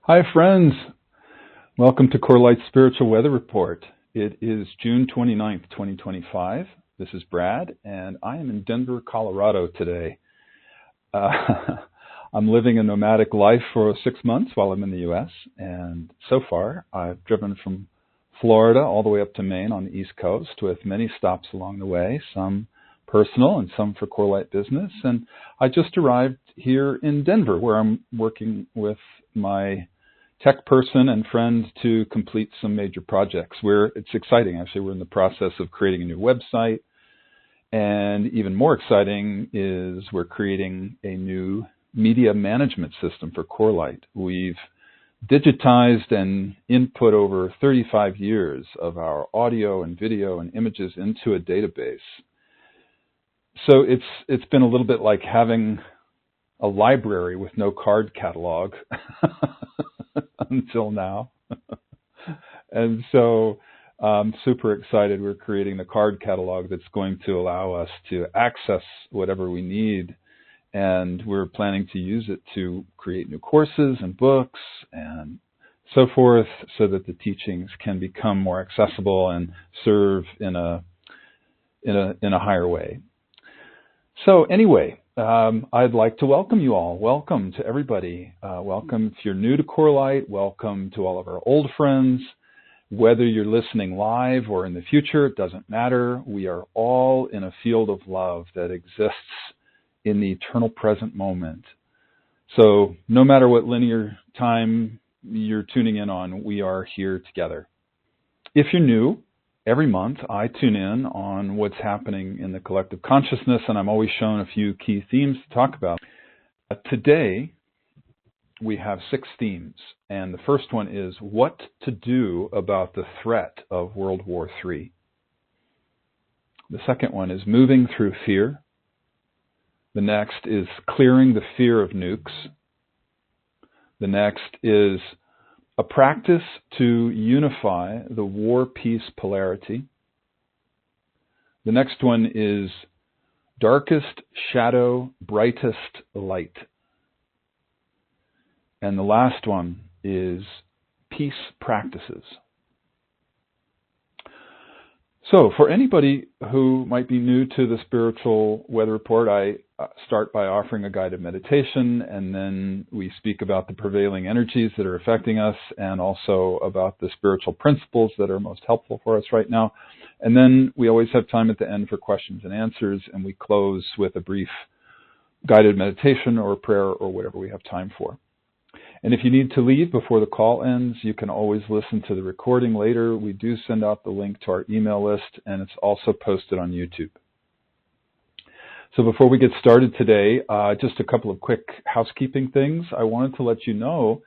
Hi, friends. Welcome to CORELIGHT'S Spiritual Weather Report. It is June 29th, 2025. This is Brad, and I am in Denver, Colorado today. I'm living a nomadic life for 6 months while I'm in the U.S., and so far I've driven from Florida all the way up to Maine on the East Coast with many stops along the way, some personal and some for CORELIGHT business. And I just arrived here in Denver, where I'm working with my tech person and friend to complete some major projects. It's exciting, actually. We're in the process of creating a new website. And even more exciting is we're creating a new media management system for CORELIGHT. We've digitized and input over 35 years of our audio and video and images into a database. So it's been a little bit like having a library with no card catalog until now. And so I'm super excited. We're creating the card catalog that's going to allow us to access whatever we need. And we're planning to use it to create new courses and books and so forth, so that the teachings can become more accessible and serve in a higher way. So anyway, I'd like to welcome you all. Welcome to everybody. Welcome if you're new to CORELIGHT. Welcome to all of our old friends. Whether you're listening live or in the future, it doesn't matter. We are all in a field of love that exists in the eternal present moment. So no matter what linear time you're tuning in on, we are here together. If you're new, every month I tune in on what's happening in the collective consciousness, and I'm always shown a few key themes to talk about. Today, we have 6 themes, and the first one is what to do about the threat of World War III. The second one is moving through fear. The next is clearing the fear of nukes. The next is a practice to unify the war-peace polarity. The next one is darkest shadow, brightest light. And the last one is peace practices. So for anybody who might be new to the Spiritual Weather Report, I start by offering a guided meditation, and then we speak about the prevailing energies that are affecting us and also about the spiritual principles that are most helpful for us right now. And then we always have time at the end for questions and answers, and we close with a brief guided meditation or prayer or whatever we have time for. And if you need to leave before the call ends, you can always listen to the recording later. We do send out the link to our email list, and it's also posted on YouTube. So before we get started today, just a couple of quick housekeeping things. I wanted to let you know,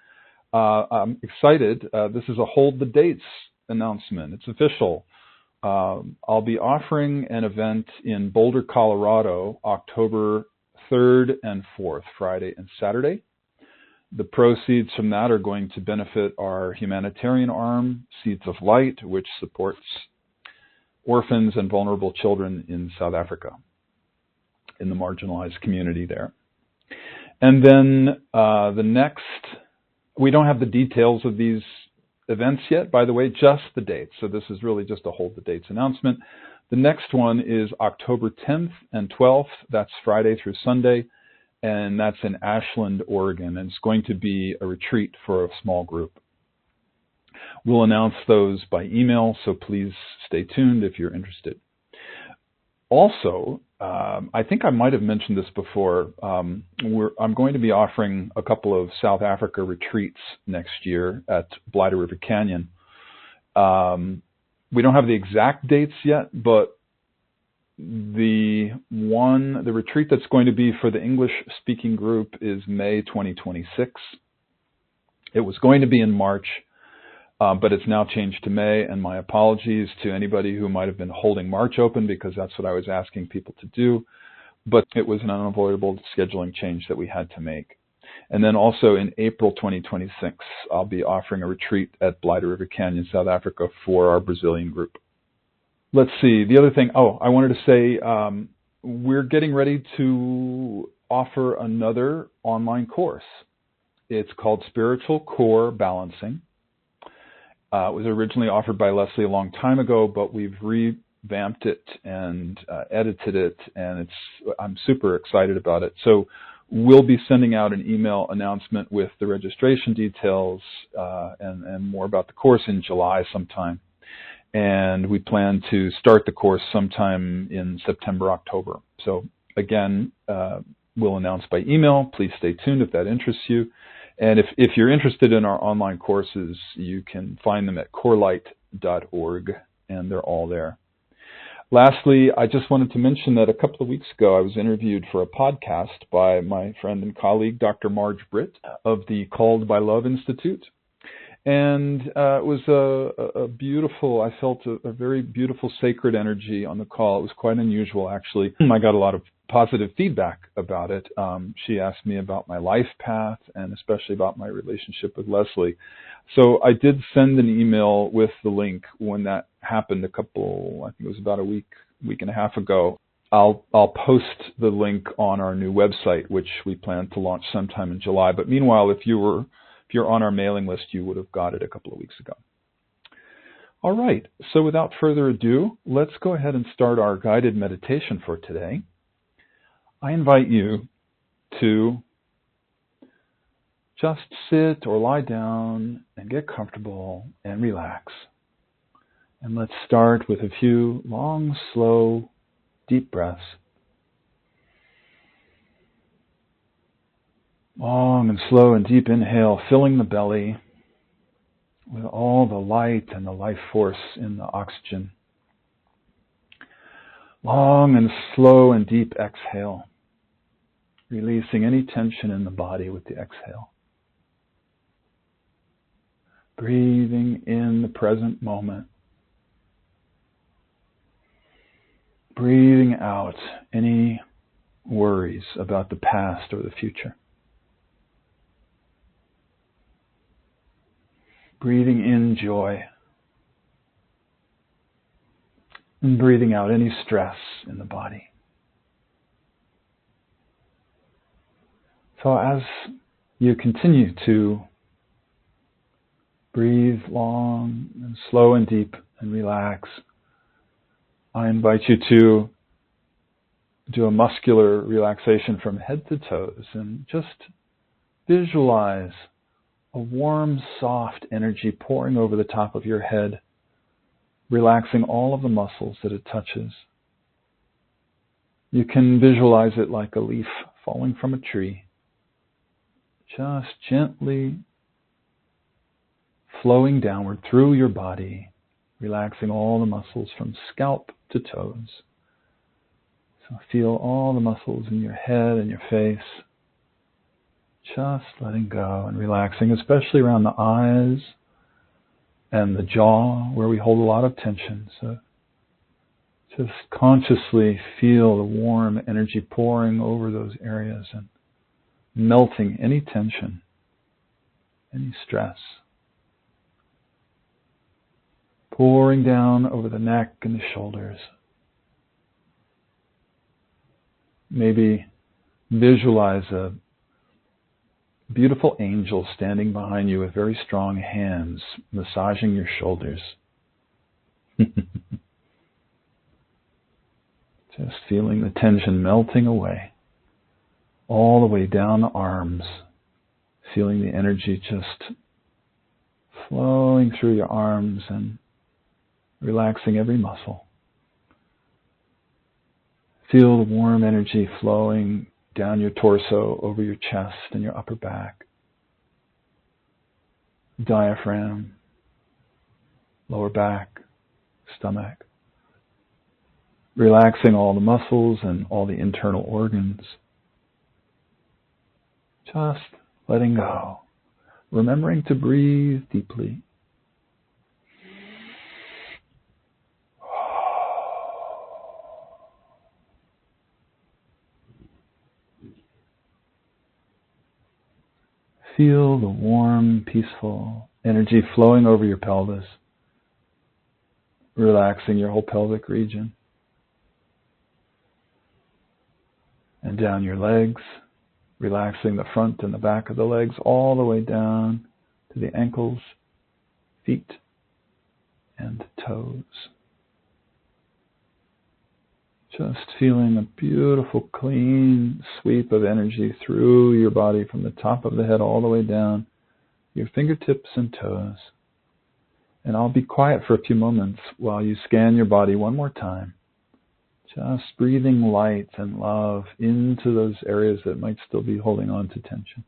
I'm excited. This is a Hold the Dates announcement. It's official. I'll be offering an event in Boulder, Colorado, October 3rd and 4th, Friday and Saturday. The proceeds from that are going to benefit our humanitarian arm, Seeds of Light, which supports orphans and vulnerable children in South Africa, in the marginalized community there. And then the next, we don't have the details of these events yet, by the way, just the dates. So this is really just a Hold the Dates announcement. The next one is October 10th and 12th. That's Friday through Sunday. And that's in Ashland, Oregon. And it's going to be a retreat for a small group. We'll announce those by email, so please stay tuned if you're interested. Also, I think I might have mentioned this before. I'm going to be offering a couple of South Africa retreats next year at Blighter River Canyon. We don't have the exact dates yet, but the retreat that's going to be for the English-speaking group is May 2026. It was going to be in March, but it's now changed to May, and my apologies to anybody who might have been holding March open, because that's what I was asking people to do, but it was an unavoidable scheduling change that we had to make. And then also in April 2026, I'll be offering a retreat at Blighter River Canyon, South Africa for our Brazilian group. Let's see, the other thing, I wanted to say we're getting ready to offer another online course. It's called Spiritual Core Balancing. It was originally offered by Leslie a long time ago, but we've revamped it and edited it, and I'm super excited about it. So we'll be sending out an email announcement with the registration details and more about the course in July sometime. And we plan to start the course sometime in September, October. So again, we'll announce by email. Please stay tuned if that interests you. And if you're interested in our online courses, you can find them at CORELIGHT.org, and they're all there. Lastly, I just wanted to mention that a couple of weeks ago, I was interviewed for a podcast by my friend and colleague, Dr. Marge Britt of the Called by Love Institute. And it was a beautiful, I felt a very beautiful sacred energy on the call. It was quite unusual, actually. I got a lot of positive feedback about it. She asked me about my life path and especially about my relationship with Leslie. So I did send an email with the link when that happened I think it was about a week and a half ago. I'll post the link on our new website, which we plan to launch sometime in July. But meanwhile, if you're on our mailing list, you would have got it a couple of weeks ago. All right, so without further ado, let's go ahead and start our guided meditation for today. I invite you to just sit or lie down and get comfortable and relax. And let's start with a few long, slow, deep breaths. Long and slow and deep inhale, filling the belly with all the light and the life force in the oxygen. Long and slow and deep exhale, releasing any tension in the body with the exhale. Breathing in the present moment. Breathing out any worries about the past or the future. Breathing in joy. And breathing out any stress in the body. So as you continue to breathe long and slow and deep and relax, I invite you to do a muscular relaxation from head to toes and just visualize a warm, soft energy pouring over the top of your head, relaxing all of the muscles that it touches. You can visualize it like a leaf falling from a tree, just gently flowing downward through your body, relaxing all the muscles from scalp to toes. So feel all the muscles in your head and your face, just letting go and relaxing, especially around the eyes and the jaw where we hold a lot of tension. So just consciously feel the warm energy pouring over those areas and melting any tension, any stress. Pouring down over the neck and the shoulders. Maybe visualize a beautiful angel standing behind you with very strong hands massaging your shoulders. Just feeling the tension melting away all the way down the arms, feeling the energy just flowing through your arms and relaxing every muscle. Feel the warm energy flowing down your torso, over your chest and your upper back, diaphragm, lower back, stomach. Relaxing all the muscles and all the internal organs. Just letting go. Remembering to breathe deeply. Feel the warm, peaceful energy flowing over your pelvis, relaxing your whole pelvic region, and down your legs, relaxing the front and the back of the legs all the way down to the ankles, feet, and toes. Just feeling a beautiful, clean sweep of energy through your body from the top of the head all the way down, your fingertips and toes. And I'll be quiet for a few moments while you scan your body one more time. Just breathing light and love into those areas that might still be holding on to tension.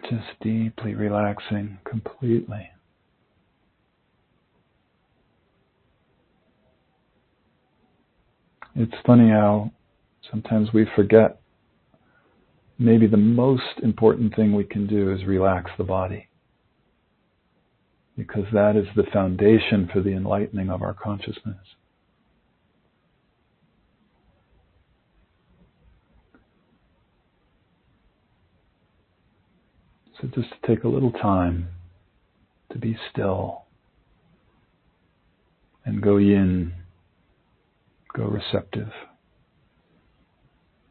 Just deeply relaxing completely. It's funny how sometimes we forget maybe the most important thing we can do is relax the body, because that is the foundation for the enlightening of our consciousness. So just to take a little time to be still and go yin, go receptive.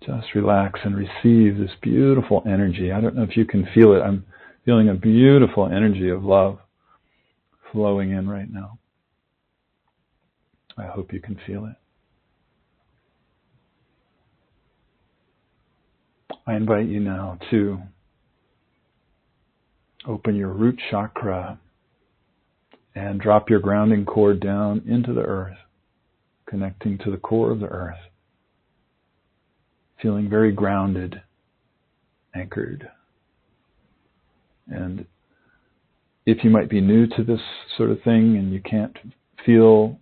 Just relax and receive this beautiful energy. I don't know if you can feel it. I'm feeling a beautiful energy of love flowing in right now. I hope you can feel it. I invite you now to open your root chakra and drop your grounding cord down into the earth, connecting to the core of the earth. Feeling very grounded, anchored. And if you might be new to this sort of thing and you can't feel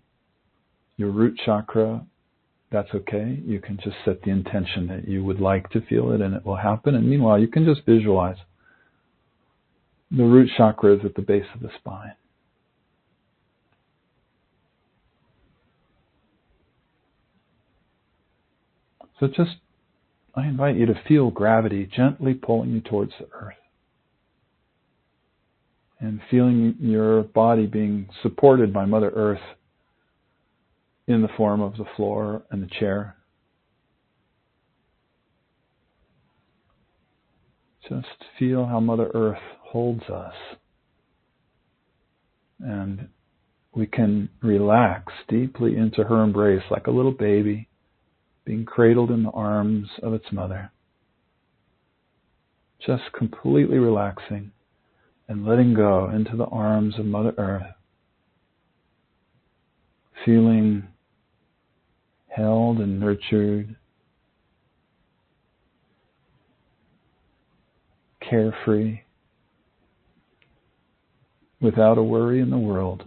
your root chakra, that's okay. You can just set the intention that you would like to feel it and it will happen. And meanwhile, you can just visualize the root chakra is at the base of the spine. So I invite you to feel gravity gently pulling you towards the earth. And feeling your body being supported by Mother Earth in the form of the floor and the chair. Just feel how Mother Earth holds us. And we can relax deeply into her embrace like a little baby being cradled in the arms of its mother. Just completely relaxing and letting go into the arms of Mother Earth. Feeling held and nurtured, carefree, without a worry in the world.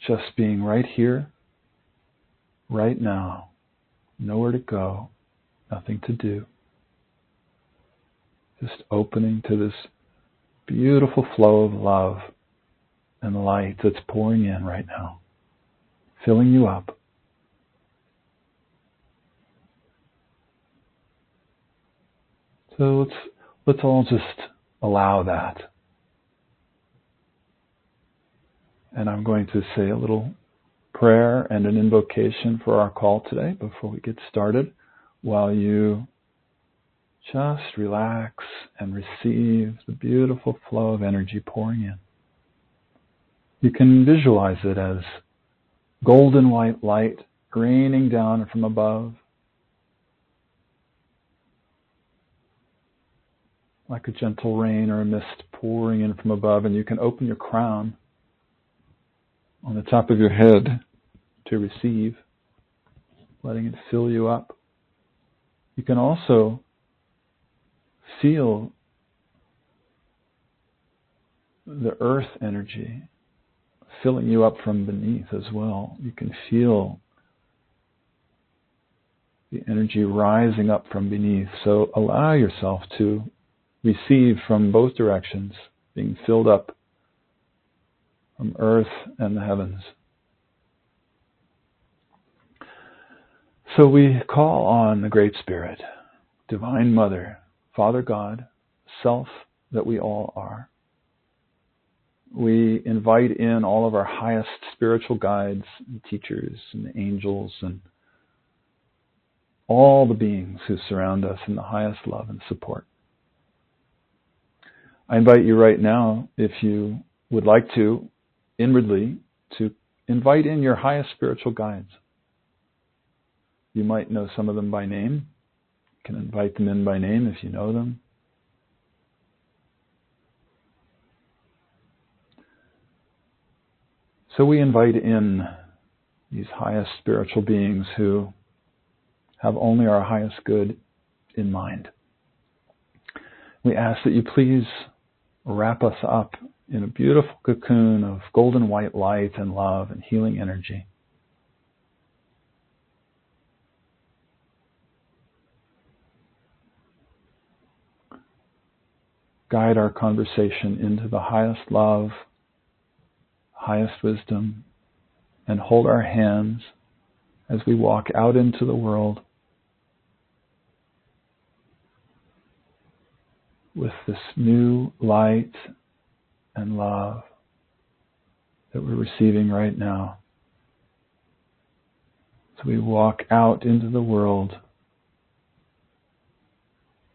Just being right here, right now, nowhere to go, nothing to do. Just opening to this beautiful flow of love and light that's pouring in right now, filling you up. So let's all just allow that. And I'm going to say a little prayer and an invocation for our call today before we get started, while you just relax and receive the beautiful flow of energy pouring in. You can visualize it as golden white light raining down from above, like a gentle rain or a mist pouring in from above, and you can open your crown on the top of your head to receive, letting it fill you up. You can also feel the earth energy filling you up from beneath as well. You can feel the energy rising up from beneath. So allow yourself to receive from both directions, being filled up from earth and the heavens. So we call on the Great Spirit, Divine Mother, Father God, Self that we all are. We invite in all of our highest spiritual guides and teachers and angels and all the beings who surround us in the highest love and support. I invite you right now, if you would like to, inwardly, to invite in your highest spiritual guides. You might know some of them by name. You can invite them in by name if you know them. So we invite in these highest spiritual beings who have only our highest good in mind. We ask that you please wrap us up in a beautiful cocoon of golden white light and love and healing energy. Guide our conversation into the highest love, highest wisdom, and hold our hands as we walk out into the world with this new light and love that we're receiving right now. So we walk out into the world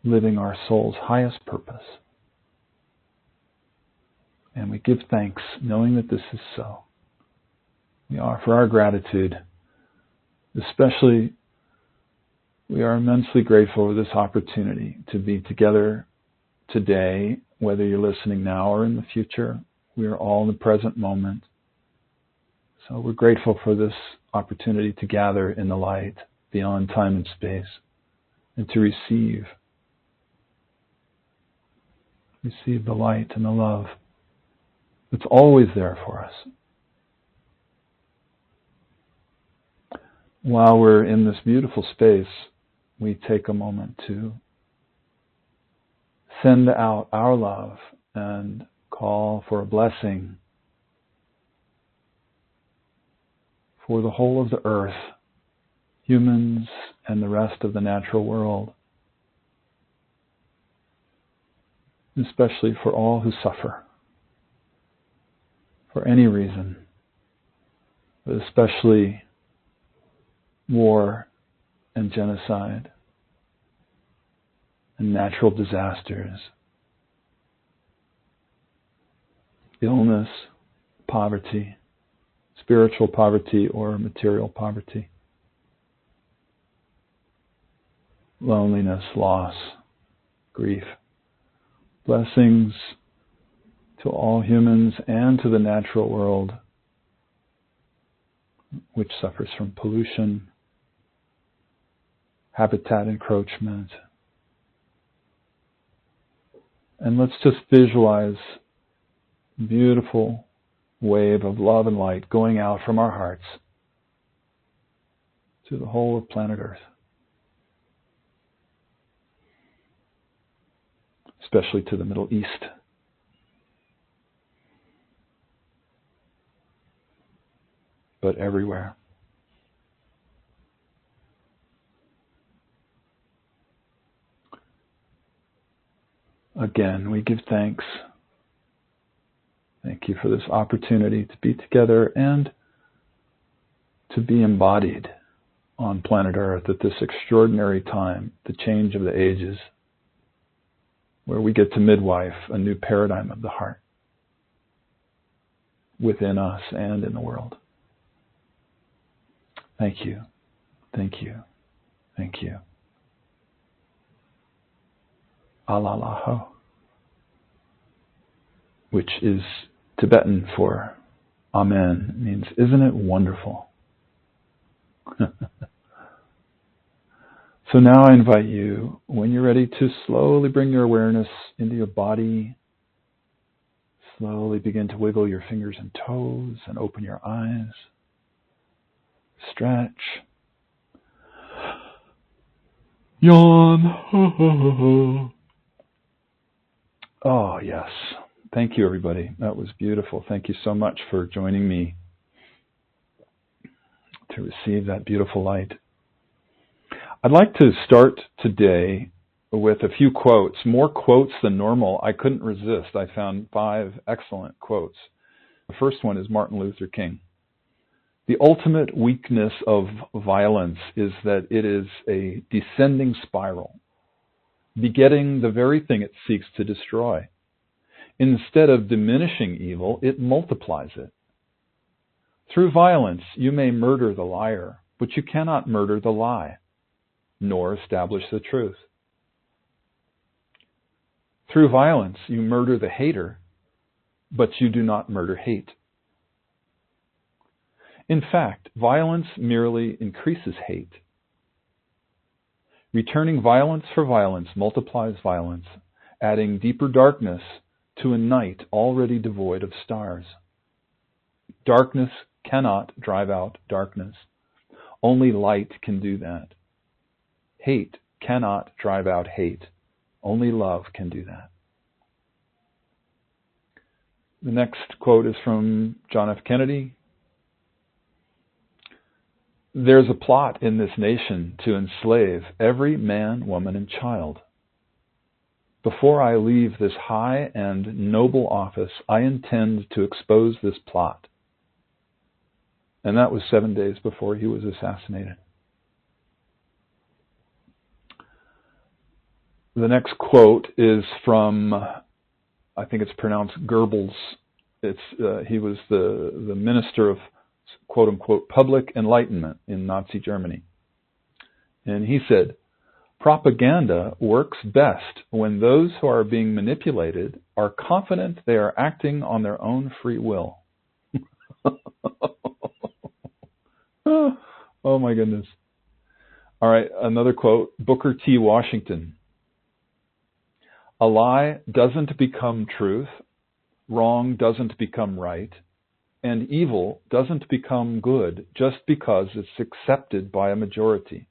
living our soul's highest purpose. And we give thanks knowing that this is so. We offer our gratitude. Especially, we are immensely grateful for this opportunity to be together today, whether you're listening now or in the future. We are all in the present moment. So we're grateful for this opportunity to gather in the light beyond time and space and to receive the light and the love that's always there for us. While we're in this beautiful space, we take a moment to send out our love and call for a blessing for the whole of the earth, humans and the rest of the natural world, especially for all who suffer for any reason, but especially war and genocide and natural disasters, illness, poverty, spiritual poverty or material poverty, loneliness, loss, grief. Blessings to all humans and to the natural world, which suffers from pollution, habitat encroachment. And let's just visualize a beautiful wave of love and light going out from our hearts to the whole of planet Earth, especially to the Middle East. But everywhere. Again, we give thanks. Thank you for this opportunity to be together and to be embodied on planet Earth at this extraordinary time, the change of the ages, where we get to midwife a new paradigm of the heart within us and in the world. Thank you. Thank you. Thank you. Alalaho, which is Tibetan for Amen, means, isn't it wonderful? So now I invite you, when you're ready, to slowly bring your awareness into your body. Slowly begin to wiggle your fingers and toes and open your eyes. Stretch. Yawn. Oh, yes. Thank you, everybody. That was beautiful. Thank you so much for joining me to receive that beautiful light. I'd like to start today with a few quotes, more quotes than normal. I couldn't resist. I found 5 excellent quotes. The first one is Martin Luther King. The ultimate weakness of violence is that it is a descending spiral, begetting the very thing it seeks to destroy. Instead of diminishing evil, it multiplies it. Through violence, you may murder the liar, but you cannot murder the lie, nor establish the truth. Through violence, you murder the hater, but you do not murder hate. In fact, violence merely increases hate. Returning violence for violence multiplies violence, adding deeper darkness to a night already devoid of stars. Darkness cannot drive out darkness. Only light can do that. Hate cannot drive out hate. Only love can do that. The next quote is from John F. Kennedy. There's a plot in this nation to enslave every man, woman, and child. Before I leave this high and noble office, I intend to expose this plot. And that was 7 days before he was assassinated. The next quote is from, I think it's pronounced Goebbels. He was the minister of, quote unquote, public enlightenment in Nazi Germany. And he said, propaganda works best when those who are being manipulated are confident they are acting on their own free will. Oh my goodness. All right, another quote, Booker T. Washington. A lie doesn't become truth, wrong doesn't become right, and evil doesn't become good just because it's accepted by a majority.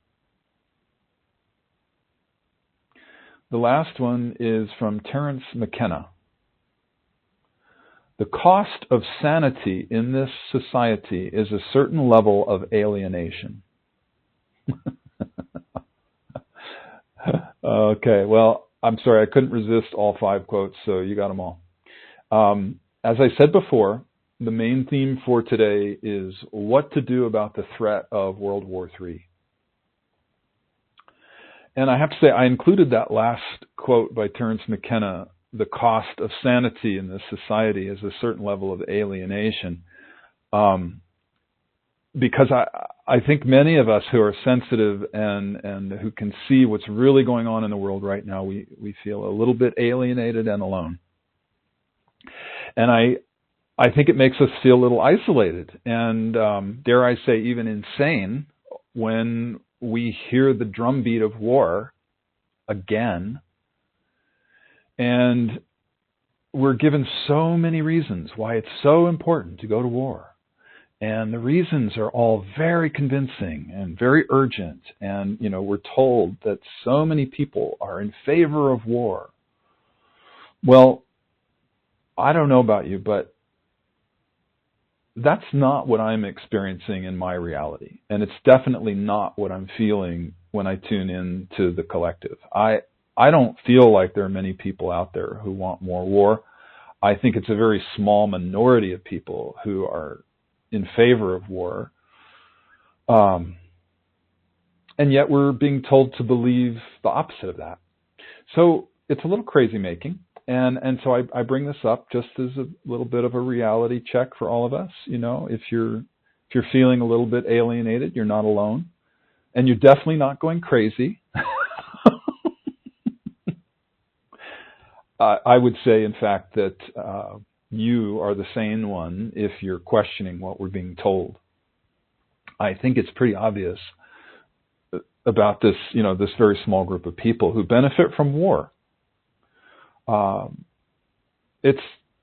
The last one is from Terence McKenna. The cost of sanity in this society is a certain level of alienation. Okay, well, I'm sorry, I couldn't resist all 5 quotes, so you got them all. As I said before, the main theme for today is what to do about the threat of World War III. And I have to say, I included that last quote by Terence McKenna, the cost of sanity in this society is a certain level of alienation, because I think many of us who are sensitive and who can see what's really going on in the world right now, we feel a little bit alienated and alone. And I think it makes us feel a little isolated and, dare I say, even insane when we hear the drumbeat of war again. And we're given so many reasons why it's so important to go to war. And the reasons are all very convincing and very urgent. And, you know, we're told that so many people are in favor of war. Well, I don't know about you, but that's not what I'm experiencing in my reality. And it's definitely not what I'm feeling when I tune in to the collective. I don't feel like there are many people out there who want more war. I think it's a very small minority of people who are in favor of war. And yet we're being told to believe the opposite of that. So it's a little crazy making. And so I bring this up just as a little bit of a reality check for all of us. You know, if you're feeling a little bit alienated, you're not alone. And you're definitely not going crazy. I would say, in fact, that you are the sane one if you're questioning what we're being told. I think it's pretty obvious about this, you know, this very small group of people who benefit from war. It's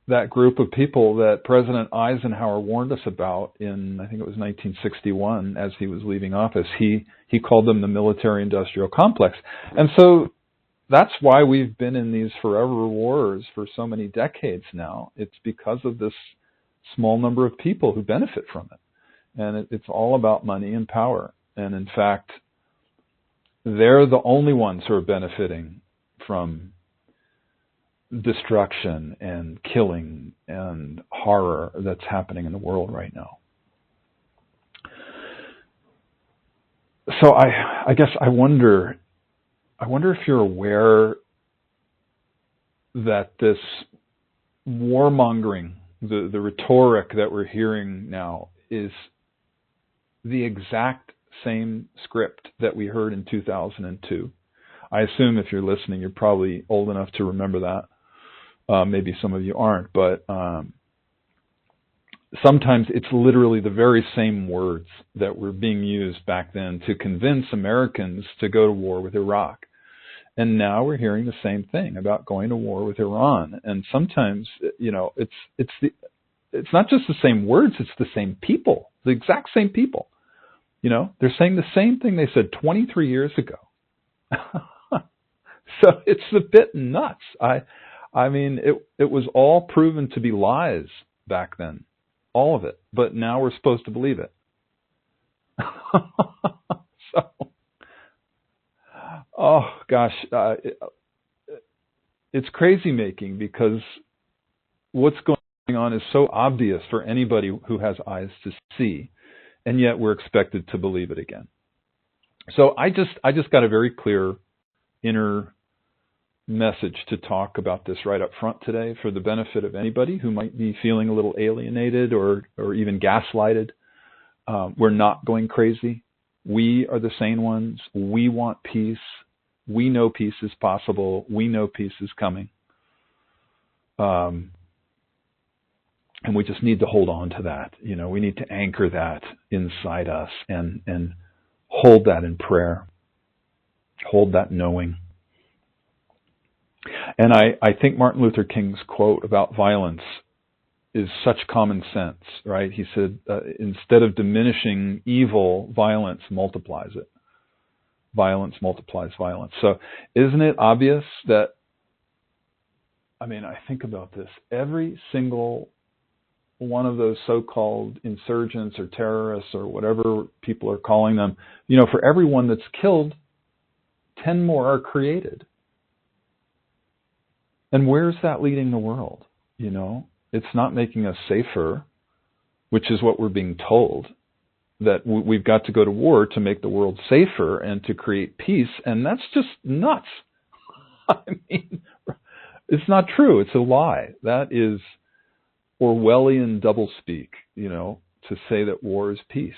that group of people that President Eisenhower warned us about in, I think it was 1961, as he was leaving office. He called them the military-industrial complex. And so that's why we've been in these forever wars for so many decades now. It's because of this small number of people who benefit from it. And it's all about money and power. And in fact, they're the only ones who are benefiting from destruction and killing and horror that's happening in the world right now. So I guess I wonder if you're aware that this warmongering, the rhetoric that we're hearing now, is the exact same script that we heard in 2002. I assume if you're listening, you're probably old enough to remember that. Maybe some of you aren't, but sometimes it's literally the very same words that were being used back then to convince Americans to go to war with Iraq. And now we're hearing the same thing about going to war with Iran. And sometimes, it's not just the same words, it's the same people, the exact same people. They're saying the same thing they said 23 years ago. So it's a bit nuts. I mean, it was all proven to be lies back then. All of it. But now we're supposed to believe it. So, oh gosh, it's crazy making, because what's going on is so obvious for anybody who has eyes to see, and yet we're expected to believe it again. So I just got a very clear inner message to talk about this right up front today, for the benefit of anybody who might be feeling a little alienated or even gaslighted. We're not going crazy. We are the sane ones. We want peace. We know peace is possible. We know peace is coming. And we just need to hold on to that. We need to anchor that inside us and hold that in prayer. Hold that knowing. And I think Martin Luther King's quote about violence is such common sense, right? He said, instead of diminishing evil, violence multiplies it. Violence multiplies violence. So isn't it obvious that, I think about this, every single one of those so-called insurgents or terrorists or whatever people are calling them, for every one that's killed, 10 more are created. And where's that leading the world? It's not making us safer, which is what we're being told, that we've got to go to war to make the world safer and to create peace. And that's just nuts. It's not true. It's a lie. That is Orwellian doublespeak, to say that war is peace.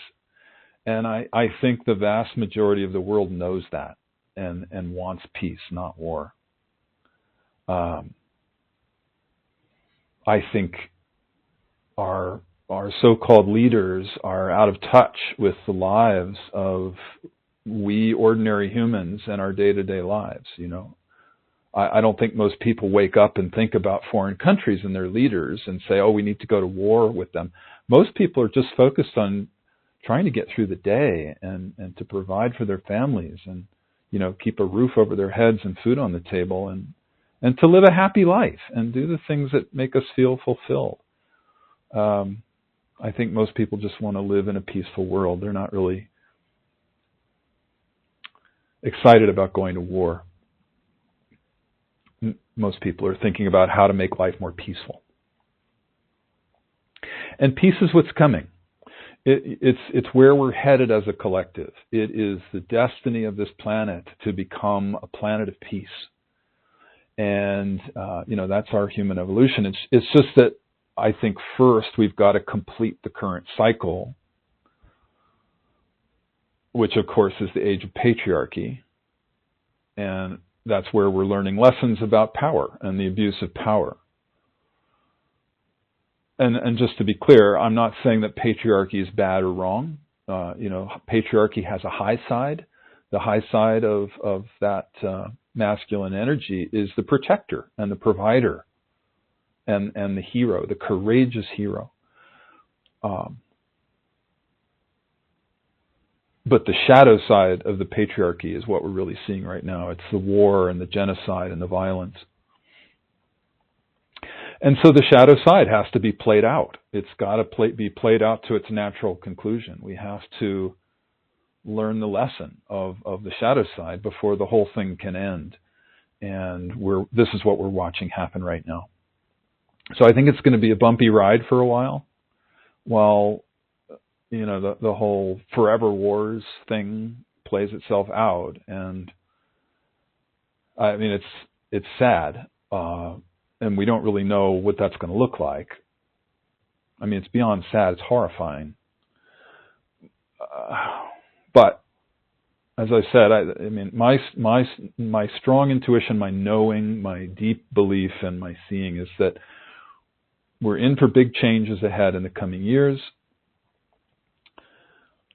And I think the vast majority of the world knows that and wants peace, not war. I think our so-called leaders are out of touch with the lives of we ordinary humans and our day-to-day lives. I don't think most people wake up and think about foreign countries and their leaders and say, oh, we need to go to war with them. Most people are just focused on trying to get through the day and to provide for their families and, keep a roof over their heads and food on the table and to live a happy life and do the things that make us feel fulfilled. I think most people just want to live in a peaceful world. They're not really excited about going to war. Most people are thinking about how to make life more peaceful. And peace is what's coming. It's where we're headed as a collective. It is the destiny of this planet to become a planet of peace. And, that's our human evolution. It's just that I think first we've got to complete the current cycle, which of course is the age of patriarchy. And that's where we're learning lessons about power and the abuse of power. And just to be clear, I'm not saying that patriarchy is bad or wrong. Patriarchy has a high side. The high side of that masculine energy is the protector and the provider and the hero, the courageous hero. But the shadow side of the patriarchy is what we're really seeing right now. It's the war and the genocide and the violence. And so the shadow side has to be played out. It's got to be played out to its natural conclusion. We have to learn the lesson of the shadow side before the whole thing can end. And this is what we're watching happen right now. So I think it's going to be a bumpy ride for a while the whole forever wars thing plays itself out. And I mean, it's sad, and we don't really know what that's going to look like. I mean, it's beyond sad; it's horrifying. But as I said, I mean, my strong intuition, my knowing, my deep belief, and my seeing is that we're in for big changes ahead in the coming years.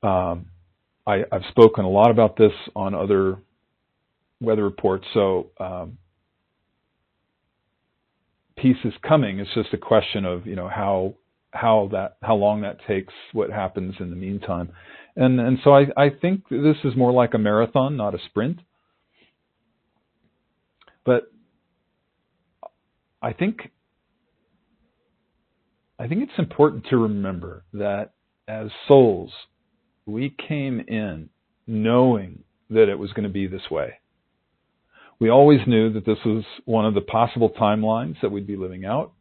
I've spoken a lot about this on other weather reports, so peace is coming. It's just a question of how long that takes, what happens in the meantime, and so I think this is more like a marathon, not a sprint. But I think it's important to remember that as souls, we came in knowing that it was going to be this way. We always knew that this was one of the possible timelines that we'd be living out.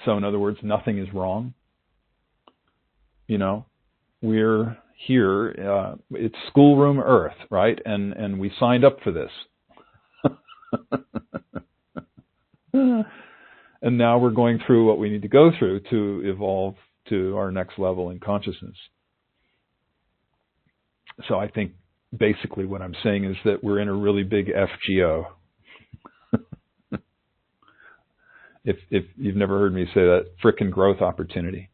So in other words, nothing is wrong. We're here. It's schoolroom Earth, right? And we signed up for this. And now we're going through what we need to go through to evolve to our next level in consciousness. So I think basically what I'm saying is that we're in a really big FGO. if you've never heard me say that, frickin' growth opportunity.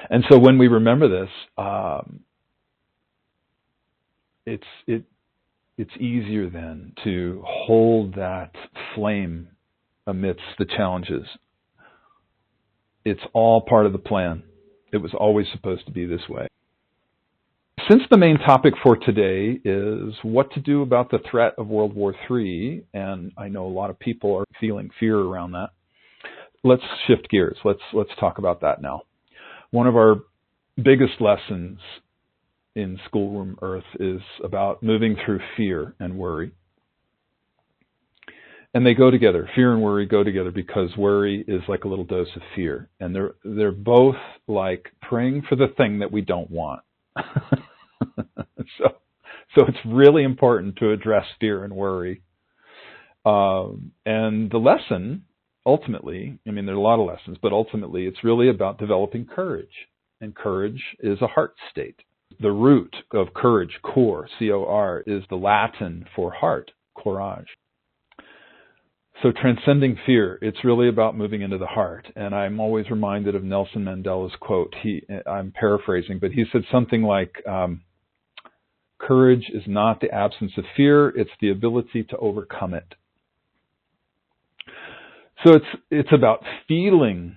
And so when we remember this, it's easier then to hold that flame amidst the challenges. It's all part of the plan. It was always supposed to be this way. Since the main topic for today is what to do about the threat of World War III, and I know a lot of people are feeling fear around that, let's shift gears. Let's talk about that now. One of our biggest lessons in Schoolroom Earth is about moving through fear and worry. And they go together. Fear and worry go together because worry is like a little dose of fear. And they're both like praying for the thing that we don't want. So it's really important to address fear and worry. And the lesson, ultimately, I mean, there are a lot of lessons, but ultimately it's really about developing courage. And courage is a heart state. The root of courage, cor, C-O-R, is the Latin for heart, courage. So transcending fear, it's really about moving into the heart. And I'm always reminded of Nelson Mandela's quote. I'm paraphrasing, but he said something like, courage is not the absence of fear, it's the ability to overcome it. So it's about feeling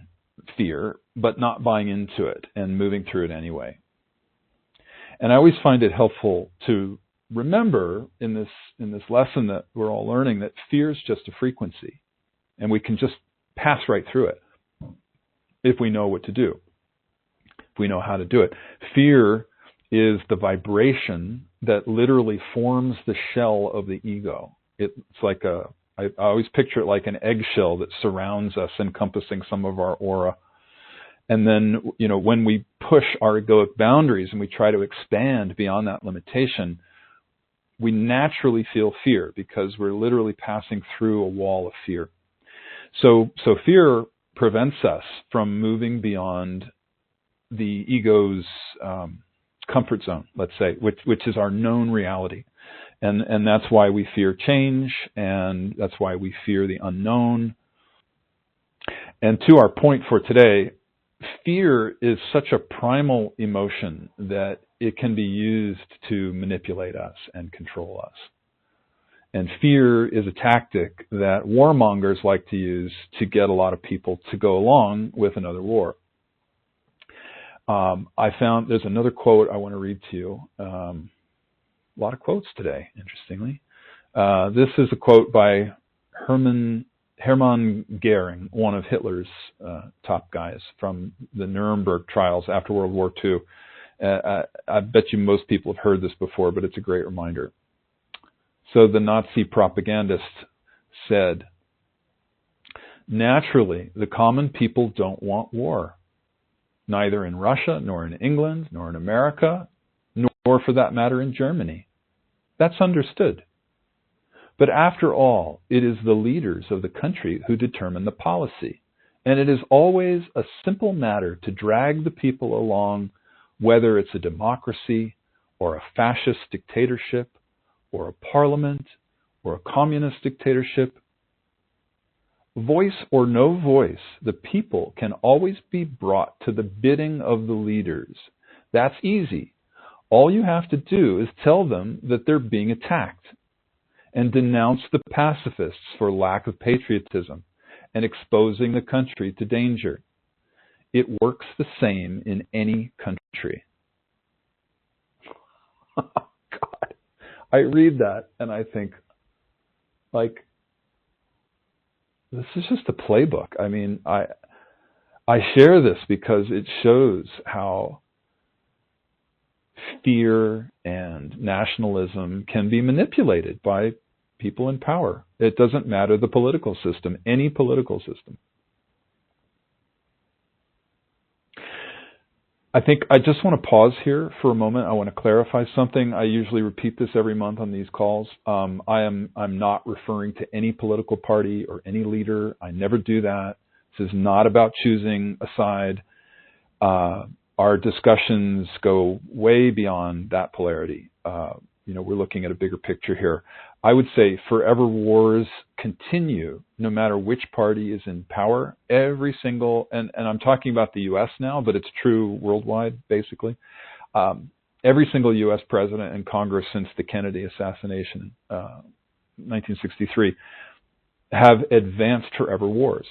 fear, but not buying into it and moving through it anyway. And I always find it helpful to remember in this lesson that we're all learning that fear is just a frequency, and we can just pass right through it if we know what to do, if we know how to do it. Fear is the vibration that literally forms the shell of the ego. It's like I always picture it like an eggshell that surrounds us, encompassing some of our aura. And then, when we push our egoic boundaries and we try to expand beyond that limitation, we naturally feel fear because we're literally passing through a wall of fear. So fear prevents us from moving beyond the ego's comfort zone, let's say, which is our known reality. And that's why we fear change, and that's why we fear the unknown. And to our point for today, fear is such a primal emotion that it can be used to manipulate us and control us. And fear is a tactic that warmongers like to use to get a lot of people to go along with another war. I found there's another quote I want to read to you. A lot of quotes today, interestingly. This is a quote by Hermann Goering, one of Hitler's top guys from the Nuremberg trials after World War II. I bet you most people have heard this before, but it's a great reminder. So the Nazi propagandist said, naturally, the common people don't want war, neither in Russia, nor in England, nor in America, nor for that matter in Germany. That's understood. But after all, it is the leaders of the country who determine the policy. And it is always a simple matter to drag the people along, whether it's a democracy or a fascist dictatorship or a parliament or a communist dictatorship. Voice or no voice, the people can always be brought to the bidding of the leaders. That's easy. All you have to do is tell them that they're being attacked and denounce the pacifists for lack of patriotism and exposing the country to danger. It works the same in any country. God, I read that and I think, like, this is just a playbook. I mean, I share this because it shows how fear and nationalism can be manipulated by people in power. It doesn't matter the political system, any political system. I think I just want to pause here for a moment. I want to clarify something. I usually repeat this every month on these calls. I'm not referring to any political party or any leader. I never do that. This is not about choosing a side. Our discussions go way beyond that polarity. We're looking at a bigger picture here. I would say forever wars continue no matter which party is in power. Every single, and I'm talking about the U.S. now, but it's true worldwide, basically. Every single U.S. president and Congress since the Kennedy assassination, 1963, have advanced forever wars.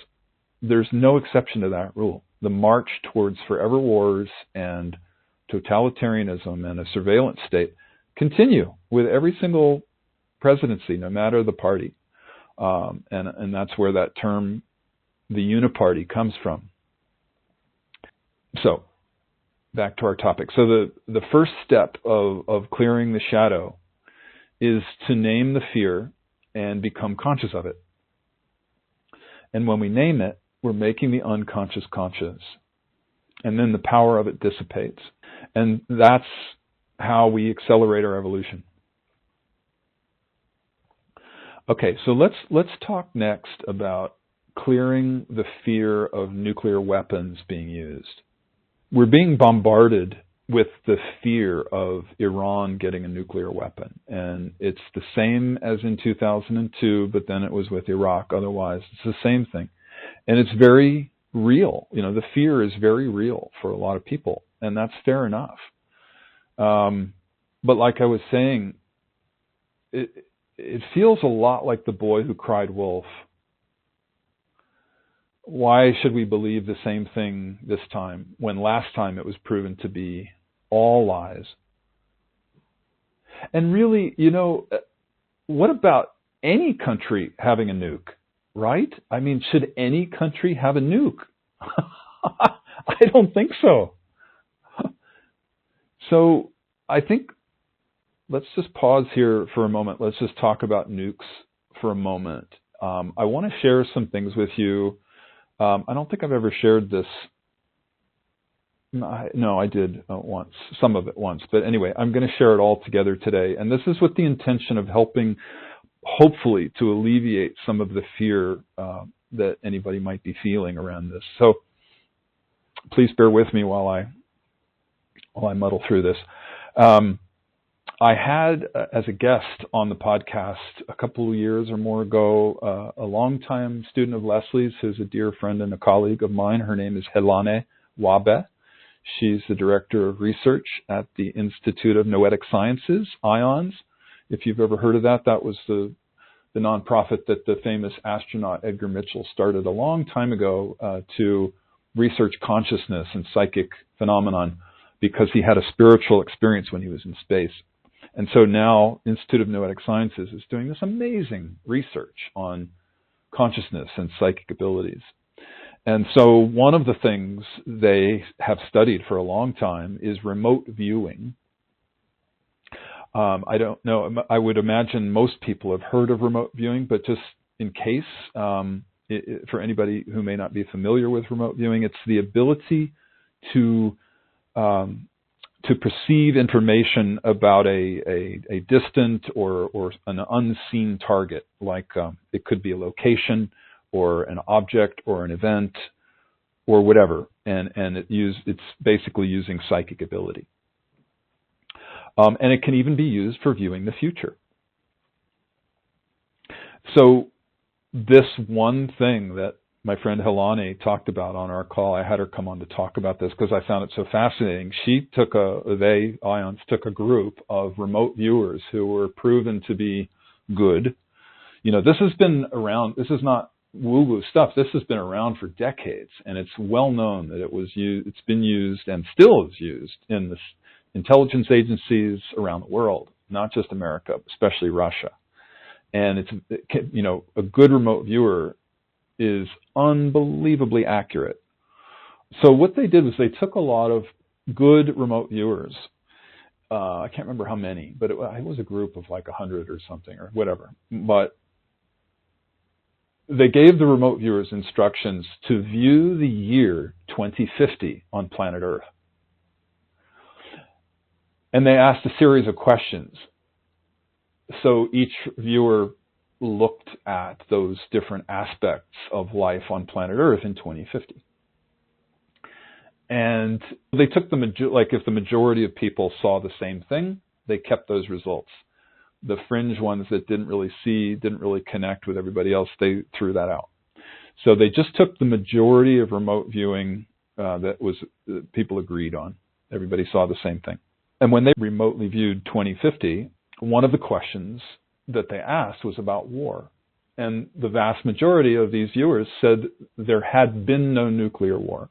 There's no exception to that rule. The march towards forever wars and totalitarianism and a surveillance state continue with every single presidency, no matter the party. And that's where that term, the uniparty, comes from. So, back to our topic. So the first step of clearing the shadow is to name the fear and become conscious of it. And when we name it, we're making the unconscious conscious. And then the power of it dissipates. And that's how we accelerate our evolution. Okay, so let's talk next about clearing the fear of nuclear weapons being used. We're being bombarded with the fear of Iran getting a nuclear weapon. And it's the same as in 2002, but then it was with Iraq. Otherwise, it's the same thing. And it's very real. The fear is very real for a lot of people, and that's fair enough. But like I was saying, it feels a lot like the boy who cried wolf. Why should we believe the same thing this time when last time it was proven to be all lies? And really, what about any country having a nuke, right? I mean, should any country have a nuke? I don't think so. So I think let's just pause here for a moment. Let's just talk about nukes for a moment. I want to share some things with you. I don't think I've ever shared this. No, I did once, some of it once. But anyway, I'm going to share it all together today. And this is with the intention of helping, hopefully, to alleviate some of the fear that anybody might be feeling around this. So please bear with me while I muddle through this. I had, as a guest on the podcast a couple of years or more ago, a longtime student of Leslie's who's a dear friend and a colleague of mine. Her name is Helane Wabe. She's the director of research at the Institute of Noetic Sciences, IONS. If you've ever heard of that, that was the nonprofit that the famous astronaut Edgar Mitchell started a long time ago to research consciousness and psychic phenomenon because he had a spiritual experience when he was in space. And so now Institute of Noetic Sciences is doing this amazing research on consciousness and psychic abilities. And so one of the things they have studied for a long time is remote viewing. I don't know, I would imagine most people have heard of remote viewing, but just in case, for anybody who may not be familiar with remote viewing, it's the ability to perceive information about a distant or an unseen target, like it could be a location or an object or an event or whatever, and it's basically using psychic ability. And it can even be used for viewing the future. So this one thing that my friend Helene talked about on our call, I had her come on to talk about this because I found it so fascinating. IONS took a group of remote viewers who were proven to be good. You know, this has been around, this is not woo-woo stuff. This has been around for decades, and it's well known that it's been used and still is used in the intelligence agencies around the world, not just America, especially Russia. And a good remote viewer is unbelievably accurate. So what they did was they took a lot of good remote viewers. I can't remember how many, but it was a group of like 100 or something or whatever. But they gave the remote viewers instructions to view the year 2050 on planet Earth. And they asked a series of questions. So each viewer looked at those different aspects of life on planet Earth in 2050. And they took if the majority of people saw the same thing, they kept those results. The fringe ones that didn't really connect with everybody else, they threw that out. So they just took the majority of remote viewing that people agreed on. Everybody saw the same thing. And when they remotely viewed 2050, one of the questions that they asked was about war. And the vast majority of these viewers said there had been no nuclear war.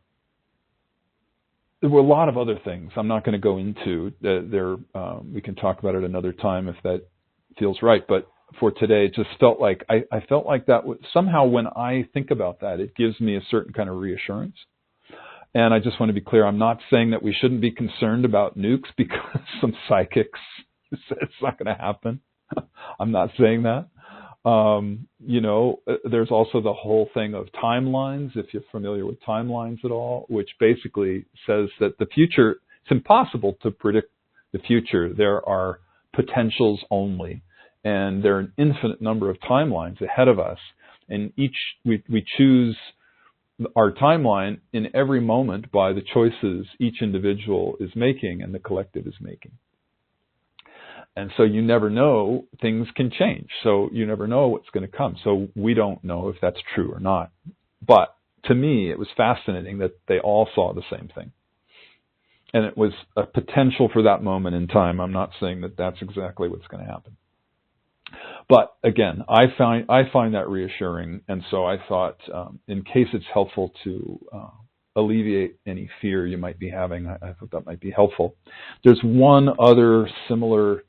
There were a lot of other things I'm not going to go into. We can talk about it another time if that feels right. But for today, it just felt like I felt like that somehow when I think about that, it gives me a certain kind of reassurance. And I just want to be clear, I'm not saying that we shouldn't be concerned about nukes because some psychics said it's not going to happen. I'm not saying that. There's also the whole thing of timelines, if you're familiar with timelines at all, which basically says that the future, it's impossible to predict the future. There are potentials only, and there are an infinite number of timelines ahead of us, and we choose our timeline in every moment by the choices each individual is making and the collective is making. And so you never know, things can change. So you never know what's going to come. So we don't know if that's true or not. But to me, it was fascinating that they all saw the same thing. And it was a potential for that moment in time. I'm not saying that that's exactly what's going to happen. But again, I find that reassuring. And so I thought, in case it's helpful to alleviate any fear you might be having, I thought that might be helpful. There's one other similar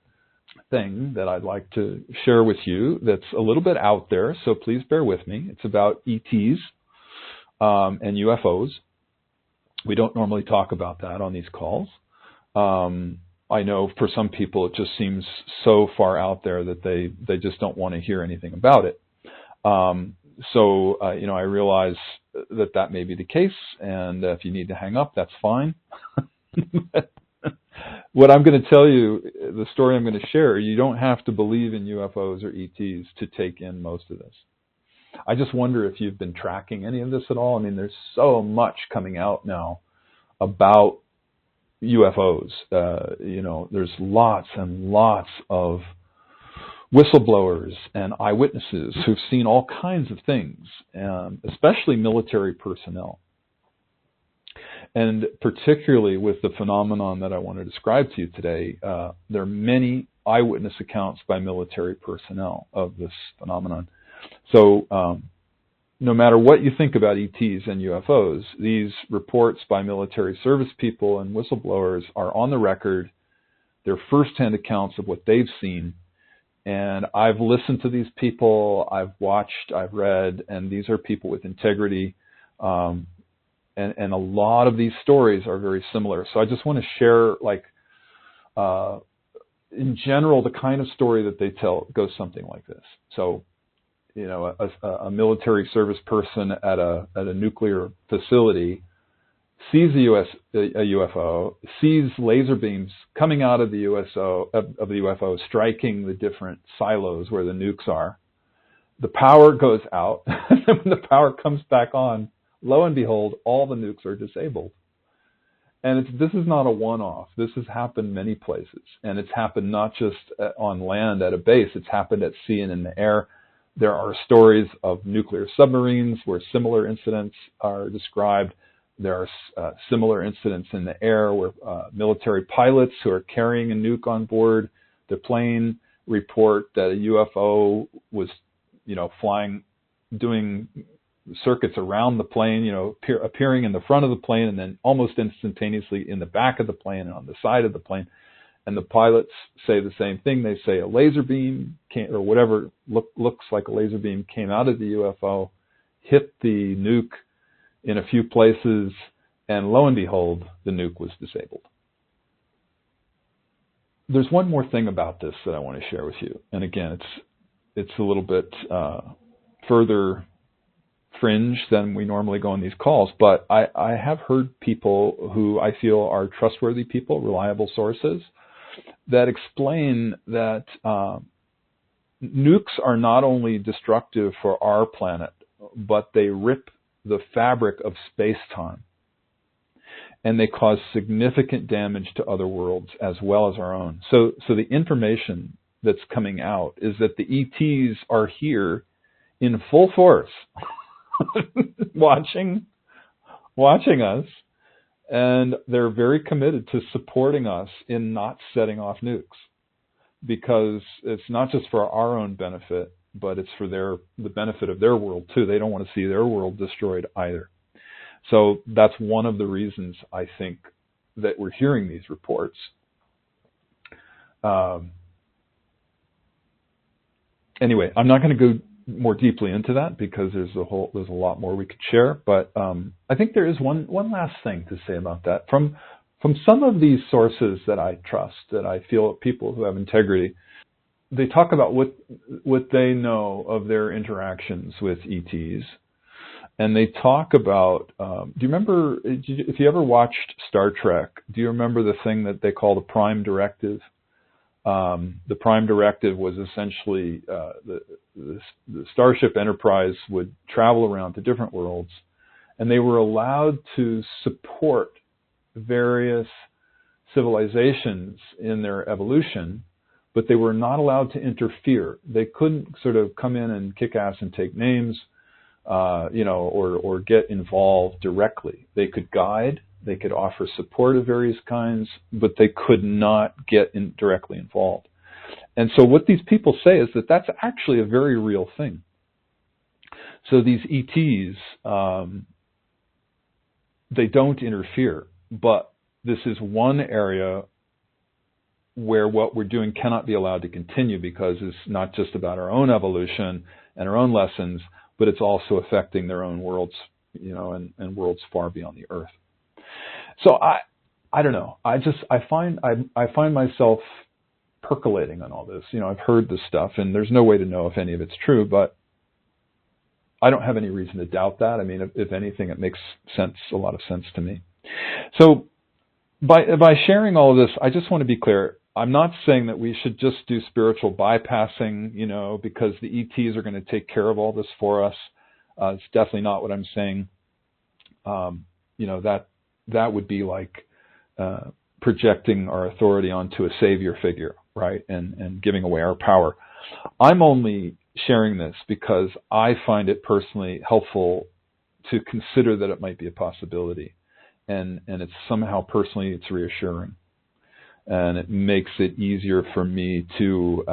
thing that I'd like to share with you that's a little bit out there, so please bear with me. It's about ETs and UFOs. We don't normally talk about that on these calls. I know for some people it just seems so far out there that they just don't want to hear anything about it. I realize that may be the case, and if you need to hang up, that's fine. What I'm going to tell you, the story I'm going to share, you don't have to believe in UFOs or ETs to take in most of this. I just wonder if you've been tracking any of this at all. I mean, there's so much coming out now about UFOs. There's lots and lots of whistleblowers and eyewitnesses who've seen all kinds of things, especially military personnel. And particularly with the phenomenon that I want to describe to you today, there are many eyewitness accounts by military personnel of this phenomenon. So no matter what you think about ETs and UFOs, these reports by military service people and whistleblowers are on the record. They're firsthand accounts of what they've seen. And I've listened to these people, I've watched, I've read, and these are people with integrity. And a lot of these stories are very similar. So I just want to share, like, in general, the kind of story that they tell goes something like this. So, you know, a military service person at a nuclear facility sees a UFO, sees laser beams coming out of the UFO, striking the different silos where the nukes are. The power goes out, and when the power comes back on, lo and behold, all the nukes are disabled. And this is not a one-off. This has happened many places. And it's happened not just on land at a base. It's happened at sea and in the air. There are stories of nuclear submarines where similar incidents are described. There are similar incidents in the air where military pilots who are carrying a nuke on board the plane report that a UFO was, you know, flying, doing circuits around the plane, you know, appearing in the front of the plane and then almost instantaneously in the back of the plane and on the side of the plane. And the pilots say the same thing. They say a laser beam or whatever looks like a laser beam came out of the UFO, hit the nuke in a few places, and lo and behold, the nuke was disabled. There's one more thing about this that I want to share with you. And again, it's a little bit further fringe than we normally go on these calls, but I have heard people who I feel are trustworthy people, reliable sources, that explain that nukes are not only destructive for our planet, but they rip the fabric of space-time, and they cause significant damage to other worlds as well as our own. So the information that's coming out is that the ETs are here in full force, watching us, and they're very committed to supporting us in not setting off nukes, because it's not just for our own benefit, but it's for the benefit of their world too. They don't want to see their world destroyed either. So that's one of the reasons I think that we're hearing these reports. Anyway, I'm not going to go more deeply into that because there's a lot more we could share. But I think there is one last thing to say about that. From some of these sources that I trust, that I feel people who have integrity, they talk about what they know of their interactions with ETs. And they talk about, do you remember, if you ever watched Star Trek, do you remember the thing that they call the Prime Directive? The Prime Directive was essentially the Starship Enterprise would travel around to different worlds, and they were allowed to support various civilizations in their evolution, but they were not allowed to interfere. They couldn't sort of come in and kick ass and take names, or get involved directly. They could guide, they could offer support of various kinds, but they could not get directly involved. And so what these people say is that that's actually a very real thing. So these ETs, they don't interfere, but this is one area where what we're doing cannot be allowed to continue, because it's not just about our own evolution and our own lessons, but it's also affecting their own worlds, and worlds far beyond the Earth. So I don't know. I find myself percolating on all this. I've heard this stuff, and there's no way to know if any of it's true, but I don't have any reason to doubt that. I mean, if anything, it makes a lot of sense to me. So by sharing all of this, I just want to be clear. I'm not saying that we should just do spiritual bypassing, because the ETs are going to take care of all this for us. It's definitely not what I'm saying. That would be like projecting our authority onto a savior figure, right? And giving away our power. I'm only sharing this because I find it personally helpful to consider that it might be a possibility. And it's somehow personally, it's reassuring. And it makes it easier for me to,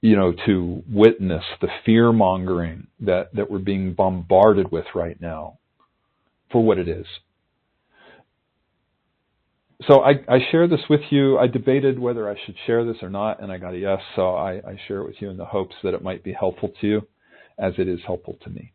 to witness the fear mongering that we're being bombarded with right now for what it is. So I share this with you. I debated whether I should share this or not, and I got a yes. So I share it with you in the hopes that it might be helpful to you, as it is helpful to me.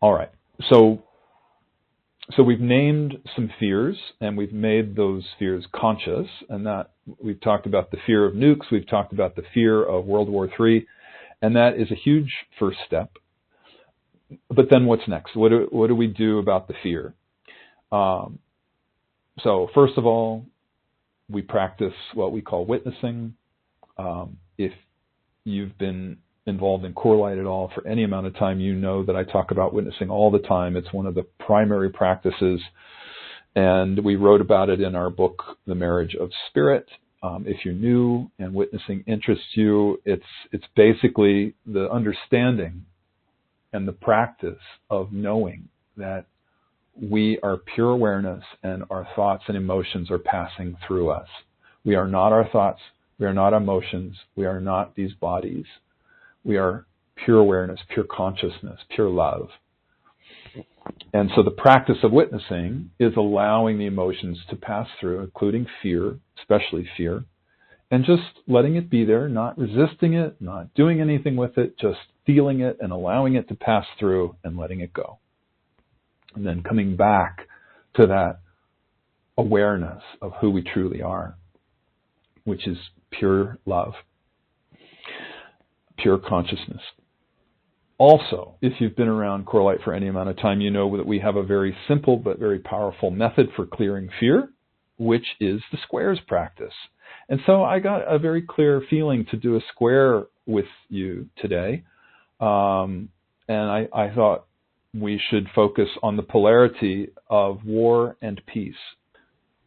All right. So we've named some fears, and we've made those fears conscious, and that we've talked about the fear of nukes, we've talked about the fear of World War III, and that is a huge first step. But then what's next? What do we do about the fear? So first of all, we practice what we call witnessing. If you've been involved in CORELIGHT at all for any amount of time, you know that I talk about witnessing all the time. It's one of the primary practices, and we wrote about it in our book, The Marriage of Spirit. If you're new and witnessing interests you, it's basically the understanding and the practice of knowing that we are pure awareness and our thoughts and emotions are passing through us. We are not our thoughts. We are not emotions. We are not these bodies. We are pure awareness, pure consciousness, pure love. And so the practice of witnessing is allowing the emotions to pass through, including fear, especially fear, and just letting it be there, not resisting it, not doing anything with it, just feeling it and allowing it to pass through and letting it go. And then coming back to that awareness of who we truly are, which is pure love, pure consciousness. Also, if you've been around CORELIGHT for any amount of time, you know that we have a very simple but very powerful method for clearing fear, which is the squares practice. And so I got a very clear feeling to do a square with you today. And I thought we should focus on the polarity of war and peace.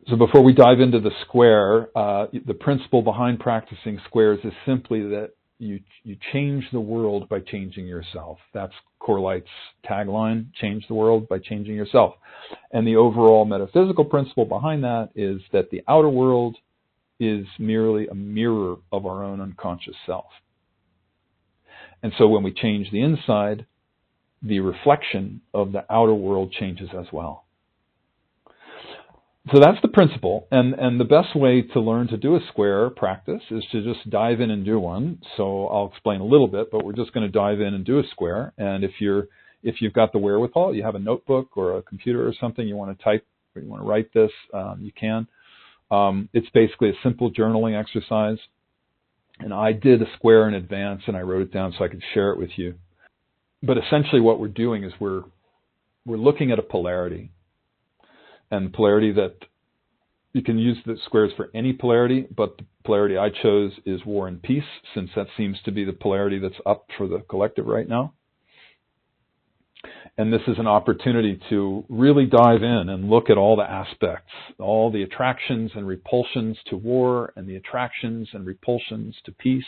So before we dive into the square, the principle behind practicing squares is simply that you change the world by changing yourself. That's CORELIGHT'S tagline, change the world by changing yourself. And the overall metaphysical principle behind that is that the outer world is merely a mirror of our own unconscious self. And so when we change the inside, the reflection of the outer world changes as well. So that's the principle, and the best way to learn to do a square practice is to just dive in and do one. So I'll explain a little bit, but we're just going to dive in and do a square. And if you've got the wherewithal, you have a notebook or a computer or something, you want to type or you want to write this, you can. It's basically a simple journaling exercise. And I did a square in advance, and I wrote it down so I could share it with you. But essentially what we're doing is we're looking at a polarity. And polarity that you can use the squares for any polarity, but the polarity I chose is war and peace, since that seems to be the polarity that's up for the collective right now. And this is an opportunity to really dive in and look at all the aspects, all the attractions and repulsions to war and the attractions and repulsions to peace.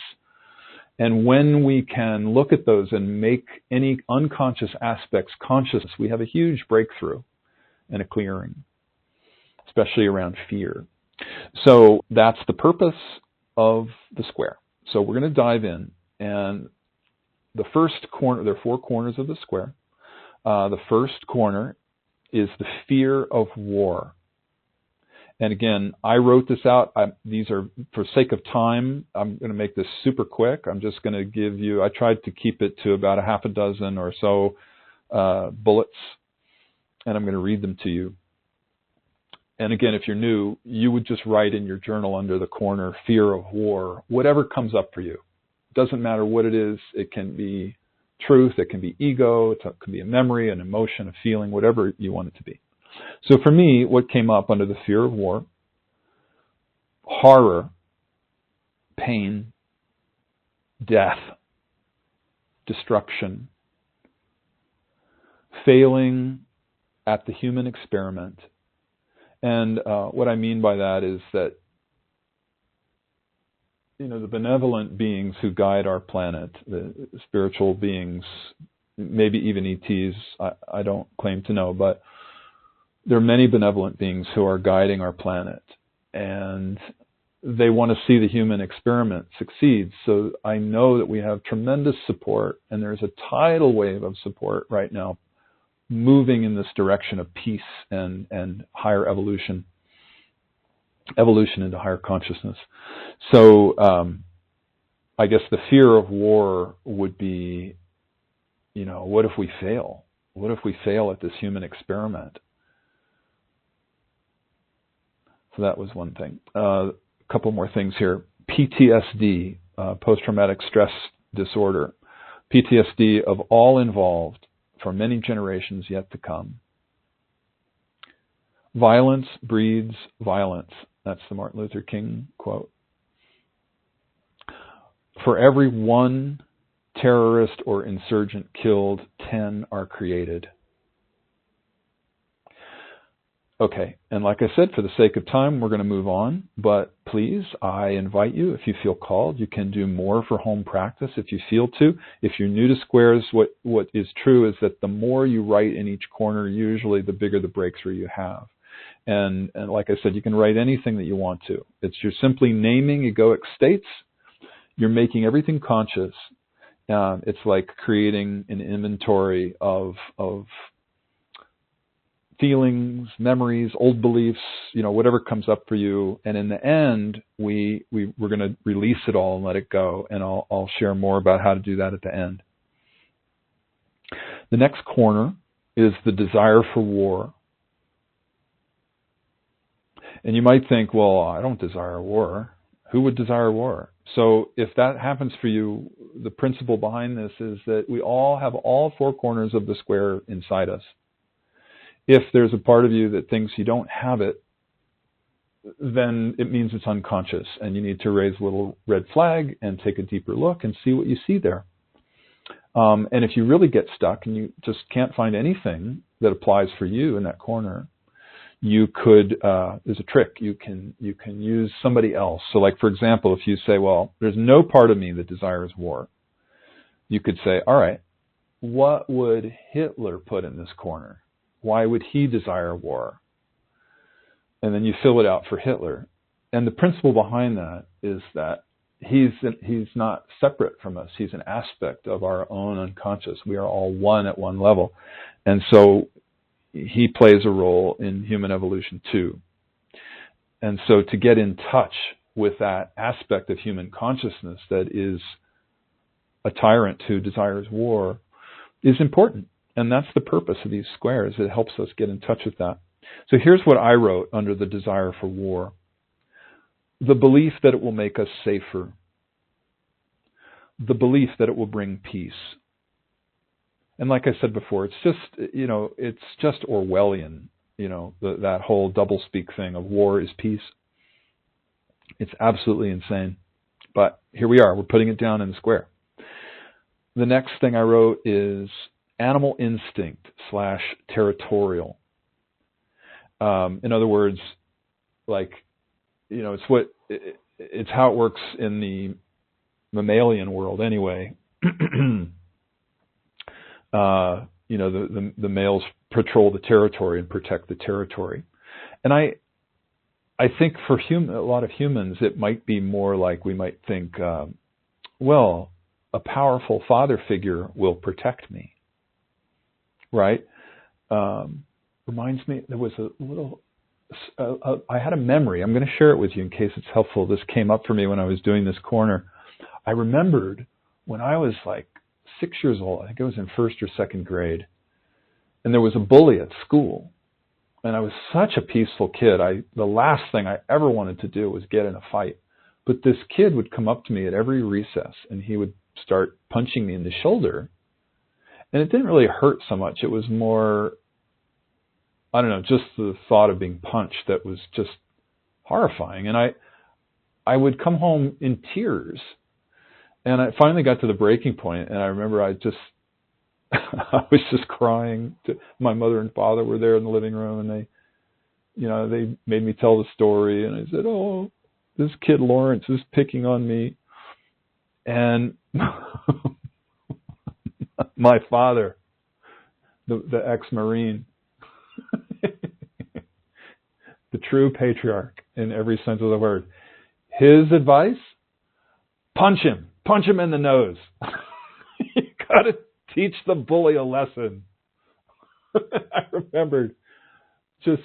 And when we can look at those and make any unconscious aspects conscious, we have a huge breakthrough and a clearing, especially around fear. So that's the purpose of the square. So we're going to dive in, and the first corner, there are 4 corners of the square. The first corner is the fear of war. And again, I wrote this out. These are, for sake of time, I'm going to make this super quick. I'm just going to give you, I tried to keep it to about a half a dozen or so bullets, and I'm going to read them to you. And again, if you're new, you would just write in your journal under the corner, fear of war, whatever comes up for you. It doesn't matter what it is. It can be truth, it can be ego, it can be a memory, an emotion, a feeling, whatever you want it to be. So for me, what came up under the fear of war, horror, pain, death, destruction, failing at the human experiment. And what I mean by that is that, the benevolent beings who guide our planet, the spiritual beings, maybe even ETs, I don't claim to know, but there are many benevolent beings who are guiding our planet, and they want to see the human experiment succeed. So I know that we have tremendous support, and there's a tidal wave of support right now moving in this direction of peace and higher evolution into higher consciousness. So I guess the fear of war would be, what if we fail? What if we fail at this human experiment? So that was one thing. A couple more things here. PTSD, post-traumatic stress disorder. PTSD of all involved for many generations yet to come. Violence breeds violence. That's the Martin Luther King quote. For every one terrorist or insurgent killed, 10 are created. Okay, and like I said, for the sake of time, we're going to move on. But please, I invite you, if you feel called, you can do more for home practice if you feel to. If you're new to squares, what is true is that the more you write in each corner, usually the bigger the breakthrough you have. And like I said, you can write anything that you want to. You're simply naming egoic states. You're making everything conscious. It's like creating an inventory of feelings, memories, old beliefs, whatever comes up for you. And in the end, we're going to release it all and let it go. And I'll share more about how to do that at the end. The next corner is the desire for war. And you might think, well, I don't desire war. Who would desire war? So if that happens for you, the principle behind this is that we all have all four corners of the square inside us. If there's a part of you that thinks you don't have it, then it means it's unconscious, and you need to raise a little red flag and take a deeper look and see what you see there. And if you really get stuck and you just can't find anything that applies for you in that corner, you could, there's a trick, you can use somebody else. So like, for example, if you say, well, there's no part of me that desires war, you could say, all right, what would Hitler put in this corner? Why would he desire war? And then you fill it out for Hitler. And the principle behind that is that he's not separate from us. He's an aspect of our own unconscious. We are all one at one level. And so he plays a role in human evolution too. And so to get in touch with that aspect of human consciousness that is a tyrant who desires war is important. And that's the purpose of these squares. It helps us get in touch with that. So here's what I wrote under the desire for war. The belief that it will make us safer. The belief that it will bring peace. And like I said before, it's just Orwellian, that whole doublespeak thing of war is peace. It's absolutely insane. But here we are. We're putting it down in the square. The next thing I wrote is animal instinct / territorial. In other words, like, it's how it works in the mammalian world anyway. The males patrol the territory and protect the territory. And I think for a lot of humans, it might be more like we might think, well, a powerful father figure will protect me. Right? Reminds me, there was a little, I had a memory. I'm going to share it with you in case it's helpful. This came up for me when I was doing this corner. I remembered when I was like 6 years old, I think I was in first or second grade, and there was a bully at school. And I was such a peaceful kid. The last thing I ever wanted to do was get in a fight. But this kid would come up to me at every recess, and he would start punching me in the shoulder. And it didn't really hurt so much. It was more, I don't know, just the thought of being punched that was just horrifying. And I would come home in tears. And I finally got to the breaking point, and I remember I was just crying. My mother and father were there in the living room, and they made me tell the story. And I said, oh, this kid Lawrence is picking on me. And my father, the ex-Marine, the true patriarch in every sense of the word, his advice, punch him in the nose. You got to teach the bully a lesson. I remembered just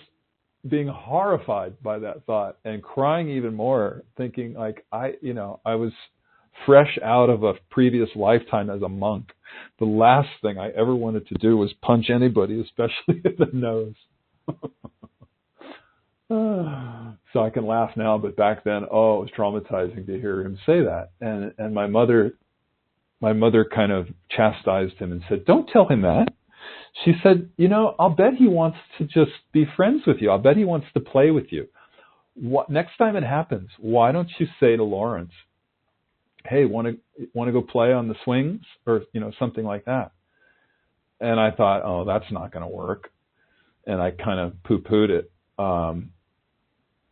being horrified by that thought and crying even more, thinking like I was fresh out of a previous lifetime as a monk. The last thing I ever wanted to do was punch anybody, especially in the nose. So I can laugh now, but back then, it was traumatizing to hear him say that. And my mother kind of chastised him and said, "Don't tell him that." She said, "I'll bet he wants to just be friends with you. I'll bet he wants to play with you. Next time it happens, why don't you say to Lawrence, 'Hey, want to go play on the swings?' Or, something like that." And I thought, oh, that's not going to work. And I kind of poo-pooed it.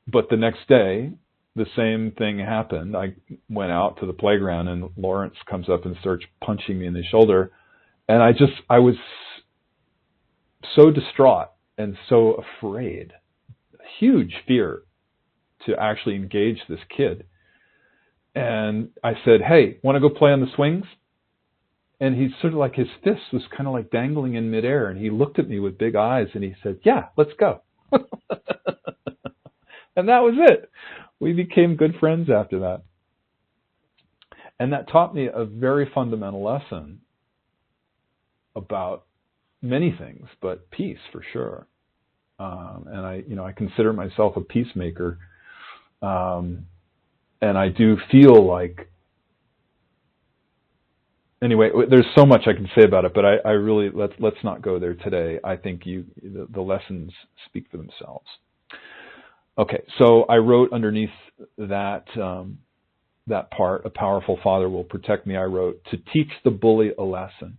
But the next day, the same thing happened. I went out to the playground and Lawrence comes up and starts punching me in the shoulder. And I was so distraught and so afraid, huge fear to actually engage this kid. And I said, "Hey, want to go play on the swings?" And he sort of like his fist was kind of like dangling in midair. And he looked at me with big eyes and he said, "Yeah, let's go." And that was it. We became good friends after that. And that taught me a very fundamental lesson about many things, but peace for sure. And I consider myself a peacemaker. And I do feel like, anyway, there's so much I can say about it, but I really, let's not go there today. I think the lessons speak for themselves. Okay, so I wrote underneath that part, "A powerful father will protect me," I wrote, "To teach the bully a lesson,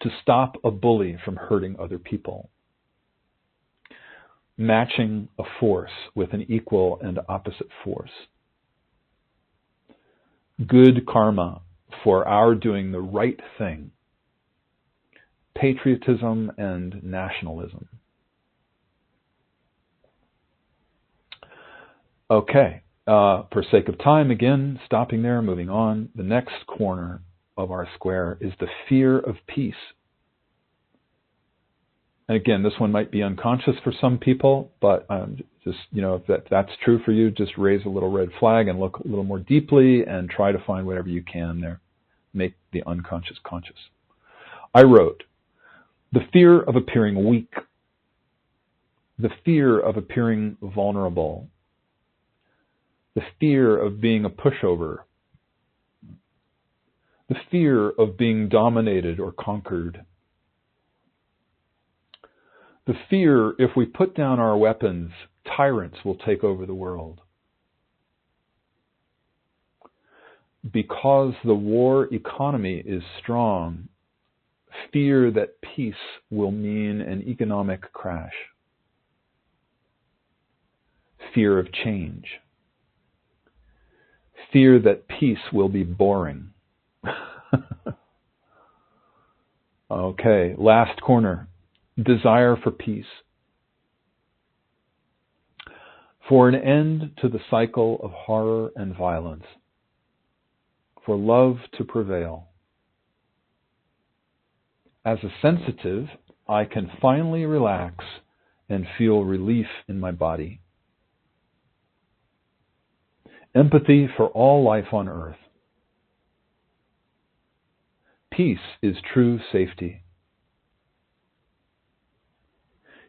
to stop a bully from hurting other people, matching a force with an equal and opposite force, good karma for our doing the right thing, patriotism and nationalism." Okay, for sake of time, again, stopping there, moving on. The next corner of our square is the fear of peace. And again, this one might be unconscious for some people, but just, if that's true for you, just raise a little red flag and look a little more deeply and try to find whatever you can there. Make the unconscious conscious. I wrote, "The fear of appearing weak, the fear of appearing vulnerable, the fear of being a pushover, the fear of being dominated or conquered, the fear if we put down our weapons, tyrants will take over the world. Because the war economy is strong, fear that peace will mean an economic crash, fear of change, fear that peace will be boring." Okay, last corner, desire for peace. For an end to the cycle of horror and violence, for love to prevail. As a sensitive, I can finally relax and feel relief in my body. Empathy for all life on earth. Peace is true safety.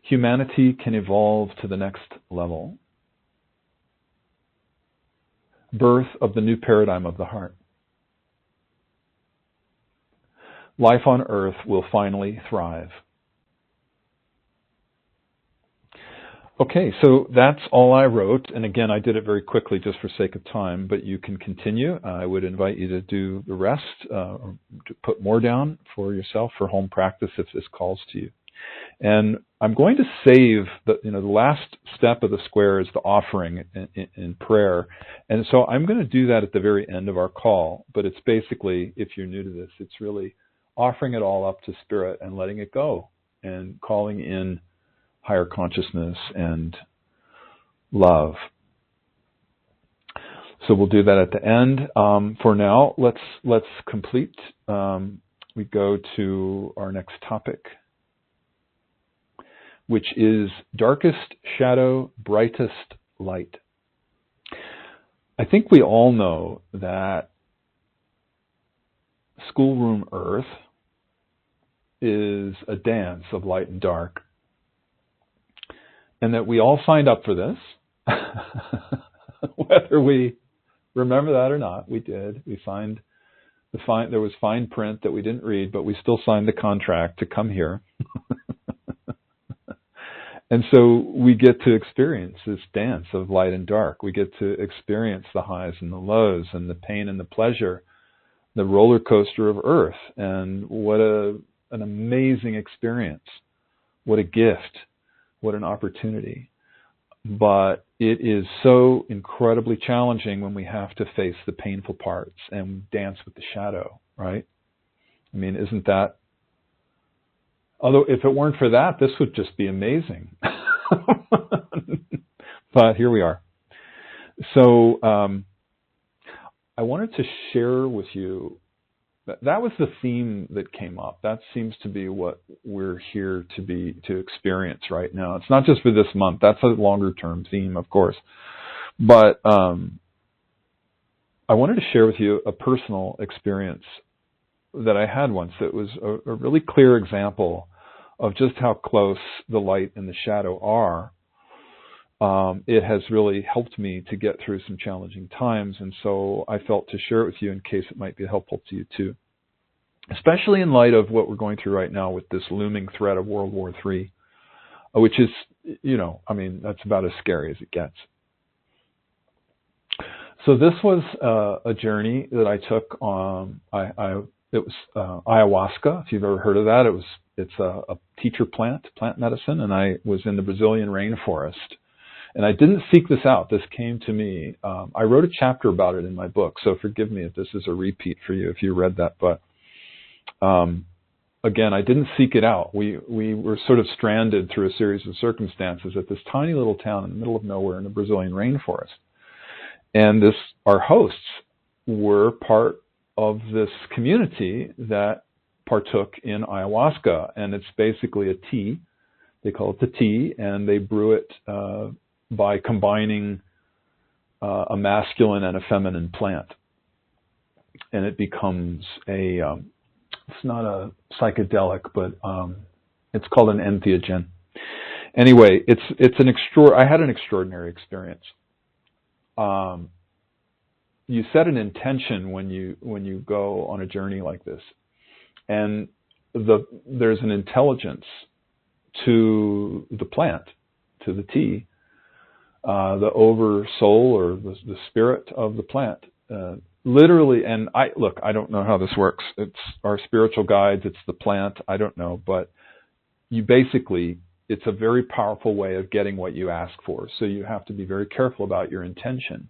Humanity can evolve to the next level. Birth of the new paradigm of the heart. Life on earth will finally thrive. Okay, so that's all I wrote. And again, I did it very quickly just for sake of time, but you can continue. I would invite you to do the rest, or to put more down for yourself for home practice if this calls to you. And I'm going to save the last step of the square is the offering in prayer. And so I'm going to do that at the very end of our call. But it's basically, if you're new to this, it's really offering it all up to Spirit and letting it go and calling in higher consciousness and love. So we'll do that at the end. For now, let's complete. We go to our next topic, which is darkest shadow, brightest light. I think we all know that schoolroom Earth is a dance of light and dark, and that we all signed up for this, whether we remember that or not. We did. We signed there was fine print that we didn't read, but we still signed the contract to come here. And so we get to experience this dance of light and dark. We get to experience the highs and the lows and the pain and the pleasure, the roller coaster of Earth. And what an amazing experience. What a gift. What an opportunity. But it is so incredibly challenging when we have to face the painful parts and dance with the shadow, right? I mean, isn't that? Although if it weren't for that, this would just be amazing. But here we are. So I wanted to share with you, that was the theme that came up. That seems to be what we're here to experience right now. It's not just for this month. That's a longer term theme, of course. But I wanted to share with you a personal experience that I had once that was a really clear example of just how close the light and the shadow are. It has really helped me to get through some challenging times, and so I felt to share it with you in case it might be helpful to you too, especially in light of what we're going through right now with this looming threat of World War III, which is, I mean, that's about as scary as it gets. So this was a journey that I took on. It was ayahuasca, if you've ever heard of that. It's a teacher plant medicine, and I was in the Brazilian rainforest. And I didn't seek this out. This came to me. I wrote a chapter about it in my book, so forgive me if this is a repeat for you if you read that. But again, I didn't seek it out. We were sort of stranded through a series of circumstances at this tiny little town in the middle of nowhere in the Brazilian rainforest. And our hosts were part of this community that partook in ayahuasca, and it's basically a tea. They call it the tea, and they brew it by combining a masculine and a feminine plant, and it becomes it's not a psychedelic, but it's called an entheogen. Anyway, I had an extraordinary experience. You set an intention when you go on a journey like this, and there's an intelligence to the plant, to the tea, the over soul or the spirit of the plant, literally. And I don't know how this works. It's our spiritual guides. It's the plant. I don't know, but it's a very powerful way of getting what you ask for. So you have to be very careful about your intention.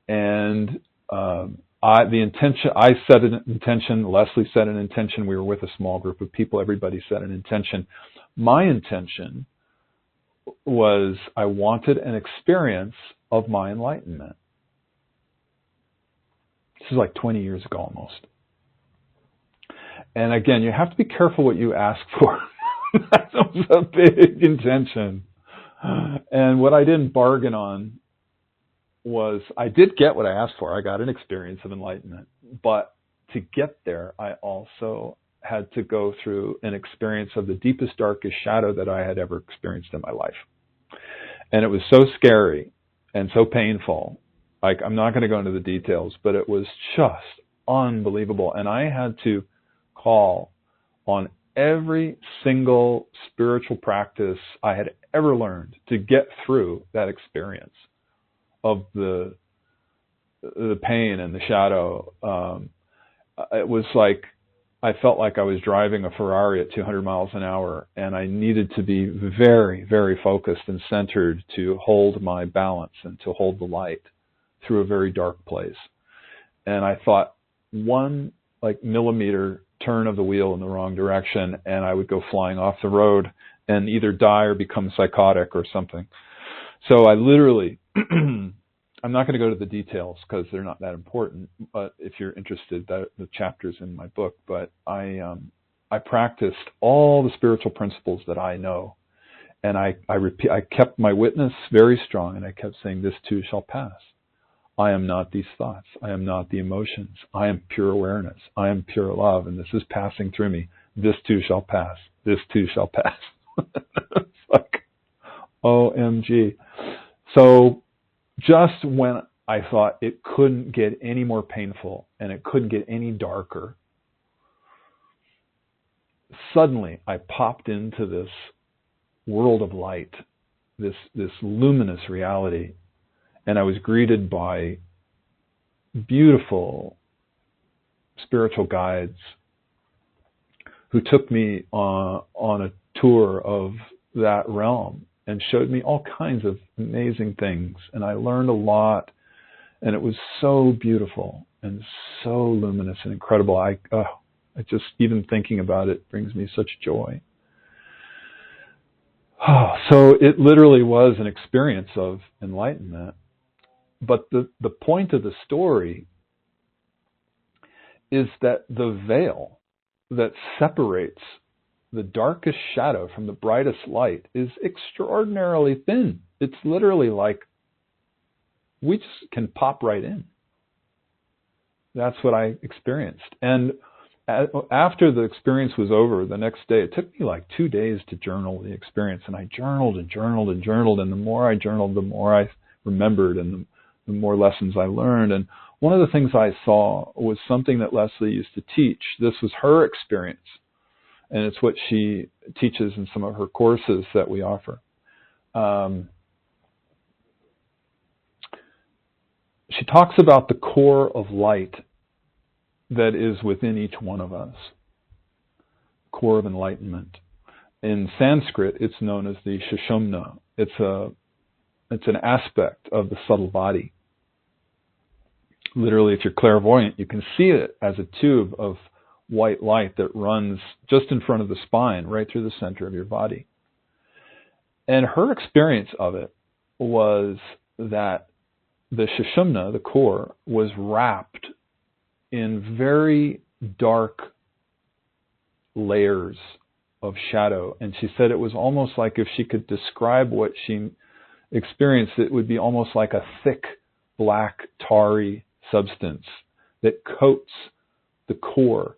And I set an intention. Leslie set an intention. We were with a small group of people. Everybody set an intention. My intention was I wanted an experience of my enlightenment. This is like 20 years ago almost. And again, you have to be careful what you ask for. That was a big intention. And what I didn't bargain on was I did get what I asked for. I got an experience of enlightenment. But to get there, I also had to go through an experience of the deepest, darkest shadow that I had ever experienced in my life. And it was so scary and so painful. I'm not going to go into the details, but it was just unbelievable. And I had to call on every single spiritual practice I had ever learned to get through that experience of the pain and the shadow. It was like I felt like I was driving a Ferrari at 200 miles an hour, and I needed to be very, very focused and centered to hold my balance and to hold the light through a very dark place. And I thought one millimeter turn of the wheel in the wrong direction, and I would go flying off the road and either die or become psychotic or something. So I literally, I'm not going to go to the details because they're not that important, but if you're interested, the chapter's in my book. But I practiced all the spiritual principles that I know, and I kept my witness very strong, and I kept saying, "This too shall pass. I am not these thoughts. I am not the emotions. I am pure awareness. I am pure love, and this is passing through me. This too shall pass. This too shall pass. It's like, OMG. So just when I thought it couldn't get any more painful and it couldn't get any darker, suddenly I popped into this world of light, this luminous reality, and I was greeted by beautiful spiritual guides who took me on a tour of that realm and showed me all kinds of amazing things. And I learned a lot, and it was so beautiful and so luminous and incredible. I just, even thinking about it brings me such joy. So it literally was an experience of enlightenment. But the point of the story is that the veil that separates the darkest shadow from the brightest light is extraordinarily thin. It's literally like we just can pop right in. That's what I experienced. And after the experience was over, the next day, it took me like 2 days to journal the experience. And I journaled and journaled and journaled. And the more I journaled, the more I remembered and the more lessons I learned. And one of the things I saw was something that Leslie used to teach. This was her experience. And it's what she teaches in some of her courses that we offer. She talks about the core of light that is within each one of us, core of enlightenment. In Sanskrit, it's known as the Sushumna. It's an aspect of the subtle body. Literally, if you're clairvoyant, you can see it as a tube of white light that runs just in front of the spine, right through the center of your body. And her experience of it was that the Sushumna, the core, was wrapped in very dark layers of shadow. And she said it was almost like, if she could describe what she experienced, it would be almost like a thick, black, tarry substance that coats the core.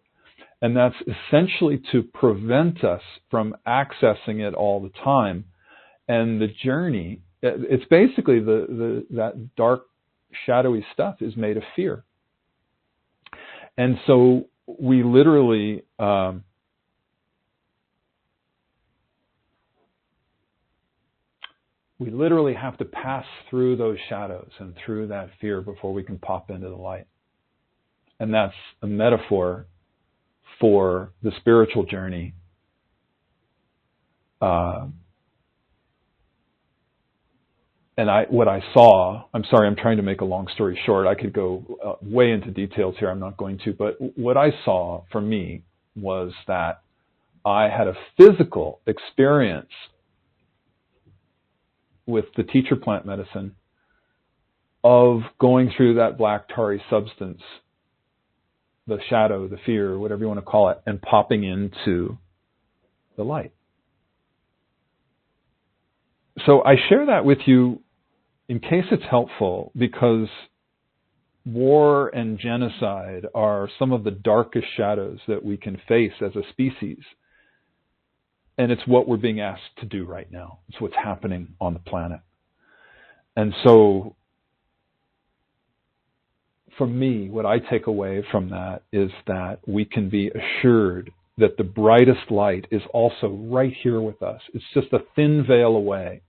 And that's essentially to prevent us from accessing it all the time. And the journey, it's basically that dark, shadowy stuff is made of fear. And so we literally have to pass through those shadows and through that fear before we can pop into the light. And that's a metaphor for the spiritual journey. And what I saw, I'm sorry, I'm trying to make a long story short. I could go way into details here. I'm not going to. But what I saw for me was that I had a physical experience with the teacher plant medicine of going through that black tarry substance, the shadow, the fear, whatever you want to call it, and popping into the light. So I share that with you in case it's helpful, because war and genocide are some of the darkest shadows that we can face as a species. And it's what we're being asked to do right now. It's what's happening on the planet. And so for me, what I take away from that is that we can be assured that the brightest light is also right here with us. It's just a thin veil away.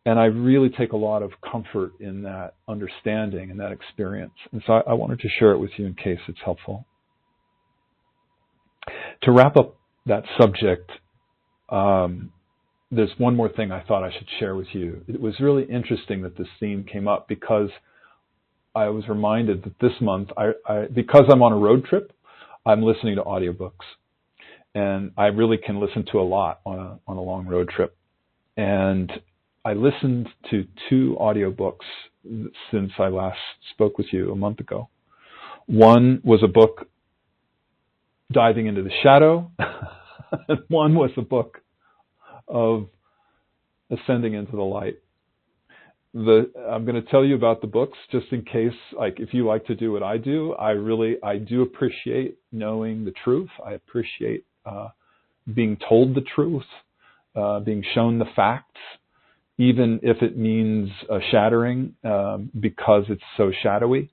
And I really take a lot of comfort in that understanding and that experience. And so I wanted to share it with you in case it's helpful. To wrap up that subject, there's one more thing I thought I should share with you. It was really interesting that this theme came up, because I was reminded that this month, because I'm on a road trip, I'm listening to audiobooks. And I really can listen to a lot on a long road trip. And I listened to 2 audiobooks since I last spoke with you a month ago. One was a book diving into the shadow. And one was a book of ascending into the light. I'm going to tell you about the books just in case, like, if you like to do what I do. I do appreciate knowing the truth. I appreciate being told the truth, being shown the facts, even if it means shattering, because it's so shadowy.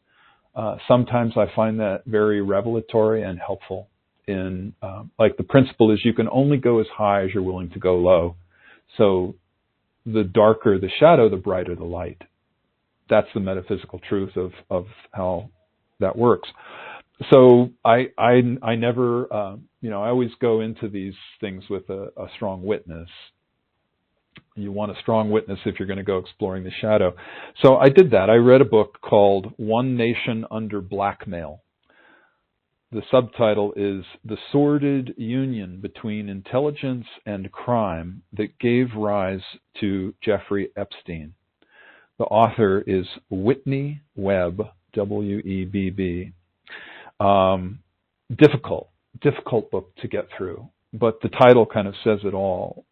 Sometimes I find that very revelatory and helpful. Like, the principle is you can only go as high as you're willing to go low. So the darker the shadow, the brighter the light. That's the metaphysical truth of how that works. So I never, I always go into these things with a strong witness. You want a strong witness if you're going to go exploring the shadow. So I did that. I read a book called One Nation Under Blackmail. The subtitle is The Sordid Union Between Intelligence and Crime That Gave Rise to Jeffrey Epstein. The author is Whitney Webb, W-E-B-B. Difficult book to get through, but the title kind of says it all.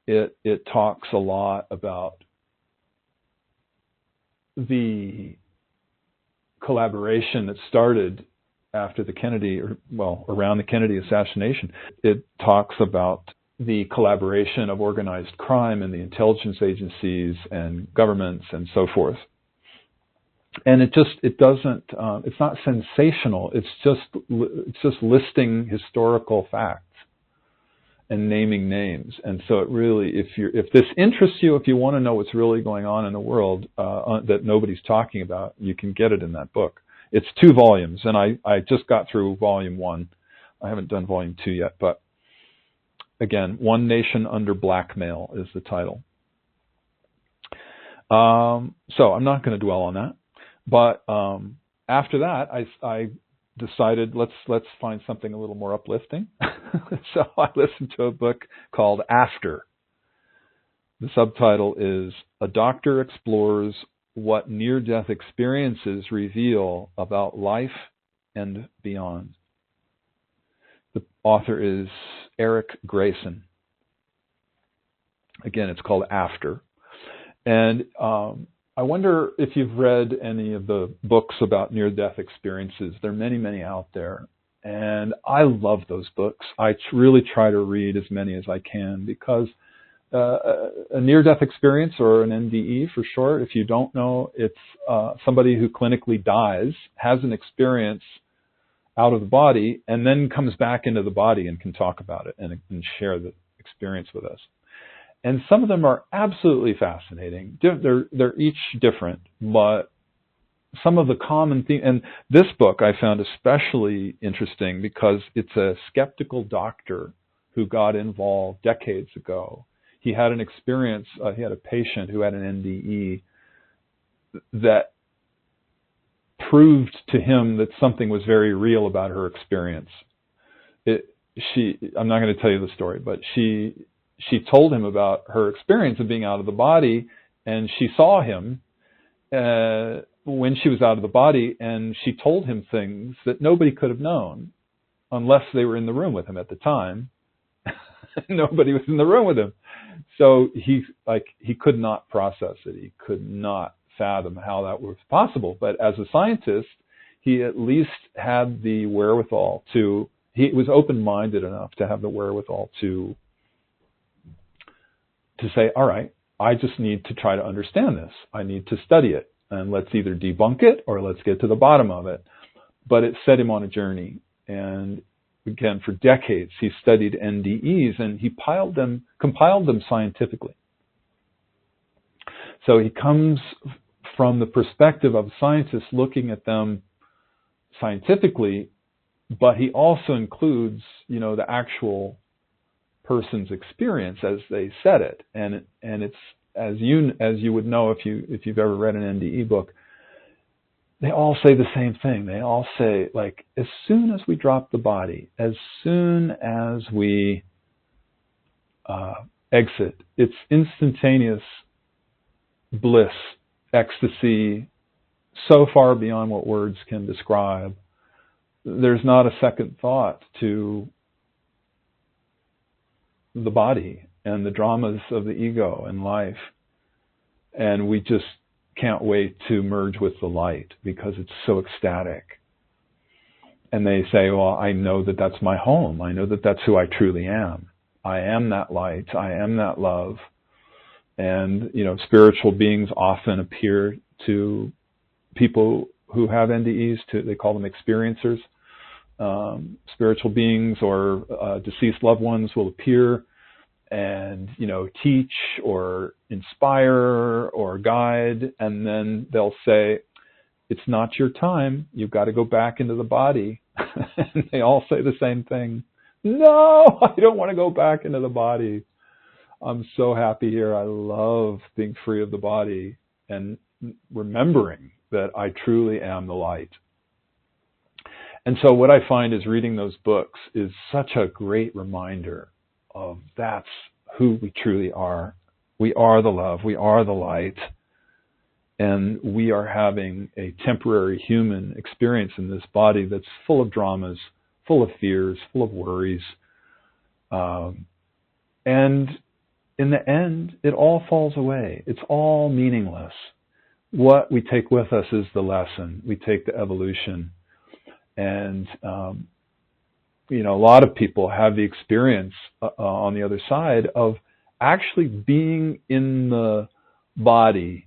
It talks a lot about the collaboration that started after the Kennedy, around the Kennedy assassination. It talks about the collaboration of organized crime and the intelligence agencies and governments and so forth. And it's not sensational. It's just listing historical facts and naming names. And so it really, if this interests you, if you want to know what's really going on in the world that nobody's talking about, you can get it in that book. It's 2 volumes, and I just got through volume 1. I haven't done volume 2 yet, but again, One Nation Under Blackmail is the title. So I'm not going to dwell on that, but after that, I decided let's find something a little more uplifting. So I listened to a book called After. The subtitle is A Doctor Explores What Near-Death Experiences Reveal About Life and Beyond. The author is Eric Grayson. Again, it's called After. And I wonder if you've read any of the books about near-death experiences. There are many, many out there. And I love those books. I really try to read as many as I can because a near-death experience, or an NDE for short, if you don't know, it's somebody who clinically dies, has an experience out of the body, and then comes back into the body and can talk about it and share the experience with us. And some of them are absolutely fascinating. They're each different, but some of the common themes, and this book I found especially interesting because it's a skeptical doctor who got involved decades ago. He had an experience, he had a patient who had an NDE that proved to him that something was very real about her experience. I'm not going to tell you the story, but she told him about her experience of being out of the body, and she saw him when she was out of the body, and she told him things that nobody could have known unless they were in the room with him at the time. Nobody was in the room with him. So he could not process it. He could not fathom how that was possible. But as a scientist, he at least had the wherewithal he was open-minded enough to have the wherewithal to say, all right, I just need to try to understand this. I need to study it. And let's either debunk it or let's get to the bottom of it. But it set him on a journey. And again, for decades, he studied NDEs, and he compiled them scientifically. So he comes from the perspective of scientists looking at them scientifically, but he also includes, the actual person's experience as they said it. And it's, as you would know if you've ever read an NDE book, they all say the same thing. They all say, like, as soon as we drop the body, as soon as we exit, it's instantaneous bliss, ecstasy, so far beyond what words can describe. There's not a second thought to the body and the dramas of the ego and life. And we just can't wait to merge with the light because it's so ecstatic. And they say, well, I know that that's my home. I know that that's who I truly am. I am that light. I am that love. And, spiritual beings often appear to people who have NDEs, they call them experiencers. Spiritual beings or deceased loved ones will appear and, teach or inspire or guide. And then they'll say, it's not your time. You've got to go back into the body. And they all say the same thing. No, I don't want to go back into the body. I'm so happy here. I love being free of the body and remembering that I truly am the light. And so what I find is reading those books is such a great reminder of that's who we truly are. We are the love. We are the light. And we are having a temporary human experience in this body that's full of dramas, full of fears, full of worries. And in the end, it all falls away. It's all meaningless. What we take with us is the lesson. We take the evolution. And, a lot of people have the experience on the other side of actually being in the body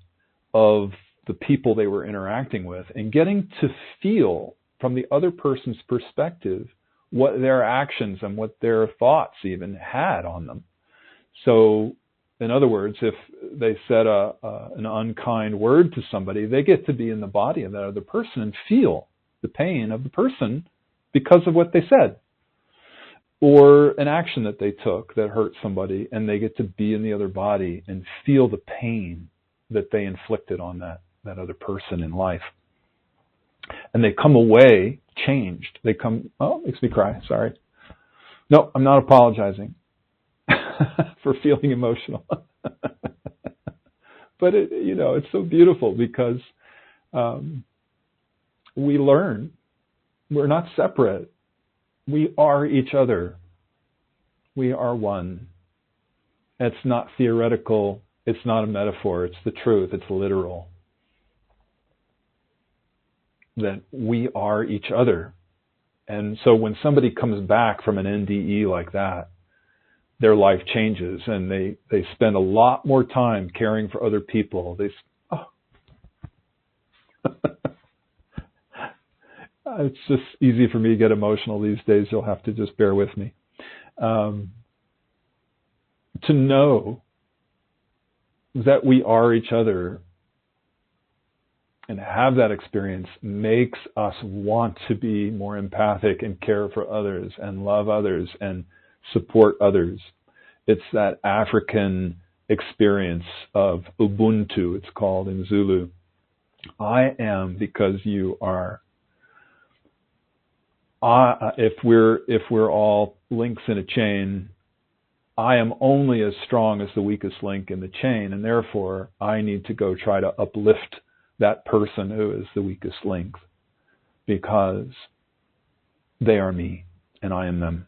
of the people they were interacting with and getting to feel from the other person's perspective what their actions and what their thoughts even had on them. So, in other words, if they said an unkind word to somebody, they get to be in the body of that other person and feel the pain of the person because of what they said. Or an action that they took that hurt somebody, and they get to be in the other body and feel the pain that they inflicted on that other person in life. And they come away changed. It makes me cry, sorry. No, I'm not apologizing for feeling emotional. But it's so beautiful because we learn we're not separate. We are each other. We are one. It's not theoretical. It's not a metaphor. It's the truth. It's literal. That we are each other. And so when somebody comes back from an NDE like that, their life changes and they spend a lot more time caring for other people. It's just easy for me to get emotional these days. You'll have to just bear with me. To know that we are each other and have that experience makes us want to be more empathic and care for others and love others and support others. It's that African experience of Ubuntu, it's called in Zulu. I am because you are. If we're all links in a chain, I am only as strong as the weakest link in the chain, and therefore I need to go try to uplift that person who is the weakest link because they are me and I am them.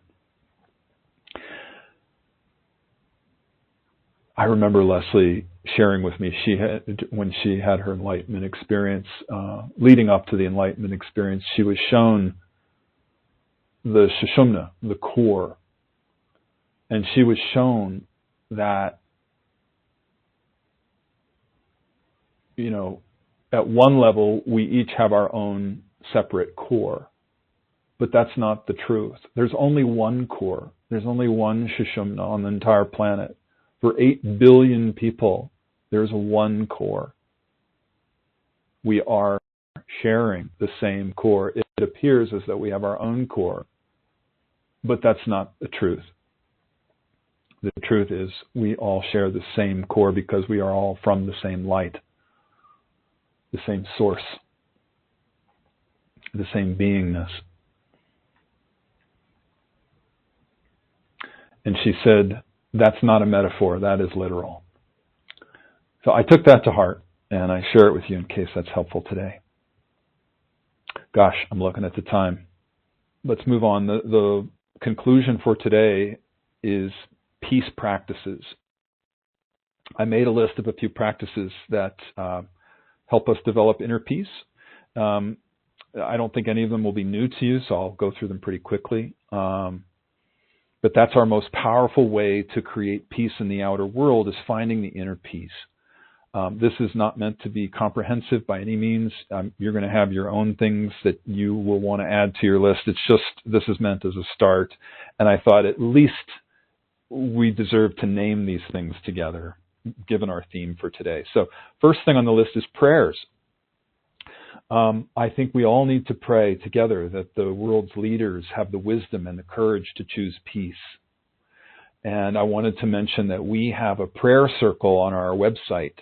I remember Leslie sharing with me, when she had her enlightenment experience, leading up to the enlightenment experience, she was shown the Sushumna, the core. And she was shown that, at one level, we each have our own separate core. But that's not the truth. There's only one core. There's only one Sushumna on the entire planet. For 8 billion people, there's one core. We are sharing the same core. It appears as though we have our own core. But that's not the truth. The truth is we all share the same core because we are all from the same light, the same source, the same beingness. And she said, that's not a metaphor, that is literal. So I took that to heart, and I share it with you in case that's helpful today. Gosh, I'm looking at the time. Let's move on. The conclusion for today is peace practices. I made a list of a few practices that help us develop inner peace. I don't think any of them will be new to you, so I'll go through them pretty quickly. But that's our most powerful way to create peace in the outer world, is finding the inner peace. This is not meant to be comprehensive by any means. You're going to have your own things that you will want to add to your list. It's just, this is meant as a start. And I thought at least we deserve to name these things together, given our theme for today. So first thing on the list is prayers. I think we all need to pray together that the world's leaders have the wisdom and the courage to choose peace. And I wanted to mention that we have a prayer circle on our website,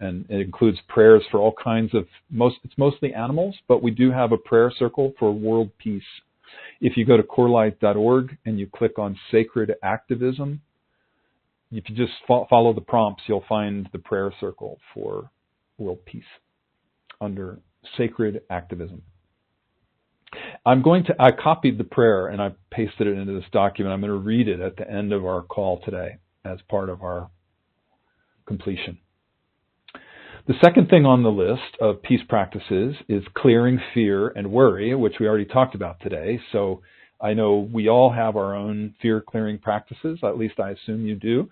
and it includes prayers for all kinds of, it's mostly animals, but we do have a prayer circle for world peace. If you go to CORELIGHT.org and you click on Sacred Activism, if you just follow the prompts, you'll find the prayer circle for world peace under Sacred Activism. I copied the prayer and I pasted it into this document. I'm going to read it at the end of our call today as part of our completion. The second thing on the list of peace practices is clearing fear and worry, which we already talked about today. So I know we all have our own fear clearing practices, at least I assume you do.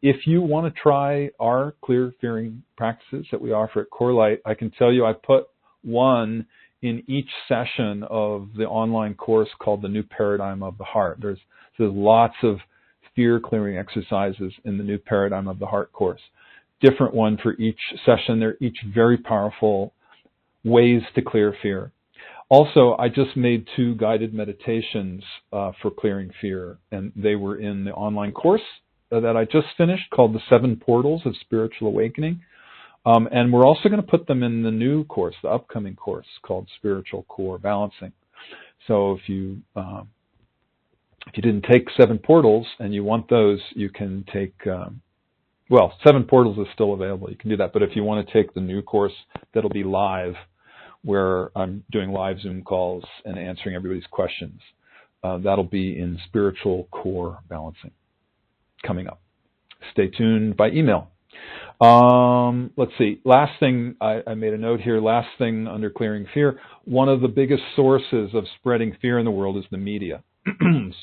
If you want to try our clear fearing practices that we offer at CoreLight, I can tell you I put one in each session of the online course called the New Paradigm of the Heart. There's lots of fear clearing exercises in the New Paradigm of the Heart course. Different one for each session. They're each very powerful ways to clear fear. Also, I just made 2 guided meditations for clearing fear, and they were in the online course that I just finished called The 7 Portals of Spiritual Awakening. And we're also going to put them in the new course, the upcoming course called Spiritual Core Balancing. So if you didn't take 7 Portals and you want those, you can take, 7 Portals is still available. You can do that. But if you want to take the new course, that'll be live, where I'm doing live Zoom calls and answering everybody's questions. That'll be in Spiritual Core Balancing coming up. Stay tuned by email. Let's see. Last thing, I made a note here. Last thing under clearing fear. One of the biggest sources of spreading fear in the world is the media.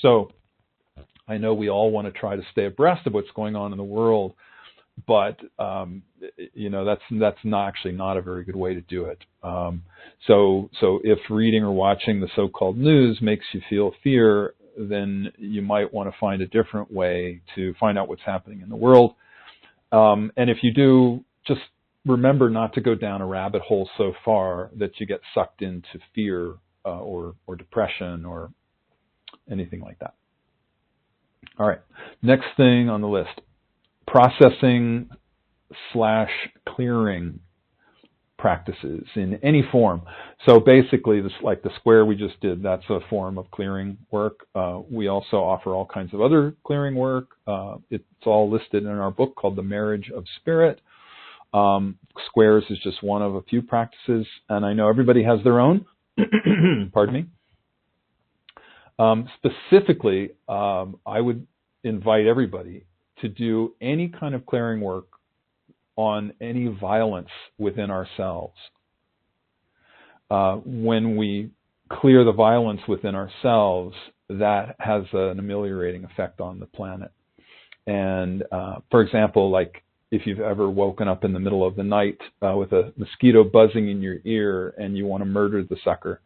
So I know we all want to try to stay abreast of what's going on in the world, but that's not a very good way to do it. So if reading or watching the so-called news makes you feel fear, then you might want to find a different way to find out what's happening in the world. And if you do, just remember not to go down a rabbit hole so far that you get sucked into fear or depression or anything like that. All right, next thing on the list, processing / clearing practices in any form. So basically, this, like the square we just did, that's a form of clearing work. We also offer all kinds of other clearing work. It's all listed in our book called The Marriage of Spirit. Squares is just one of a few practices, and I know everybody has their own. Pardon me. Specifically, I would invite everybody to do any kind of clearing work on any violence within ourselves. When we clear the violence within ourselves, that has an ameliorating effect on the planet. And for example, like if you've ever woken up in the middle of the night with a mosquito buzzing in your ear and you want to murder the sucker,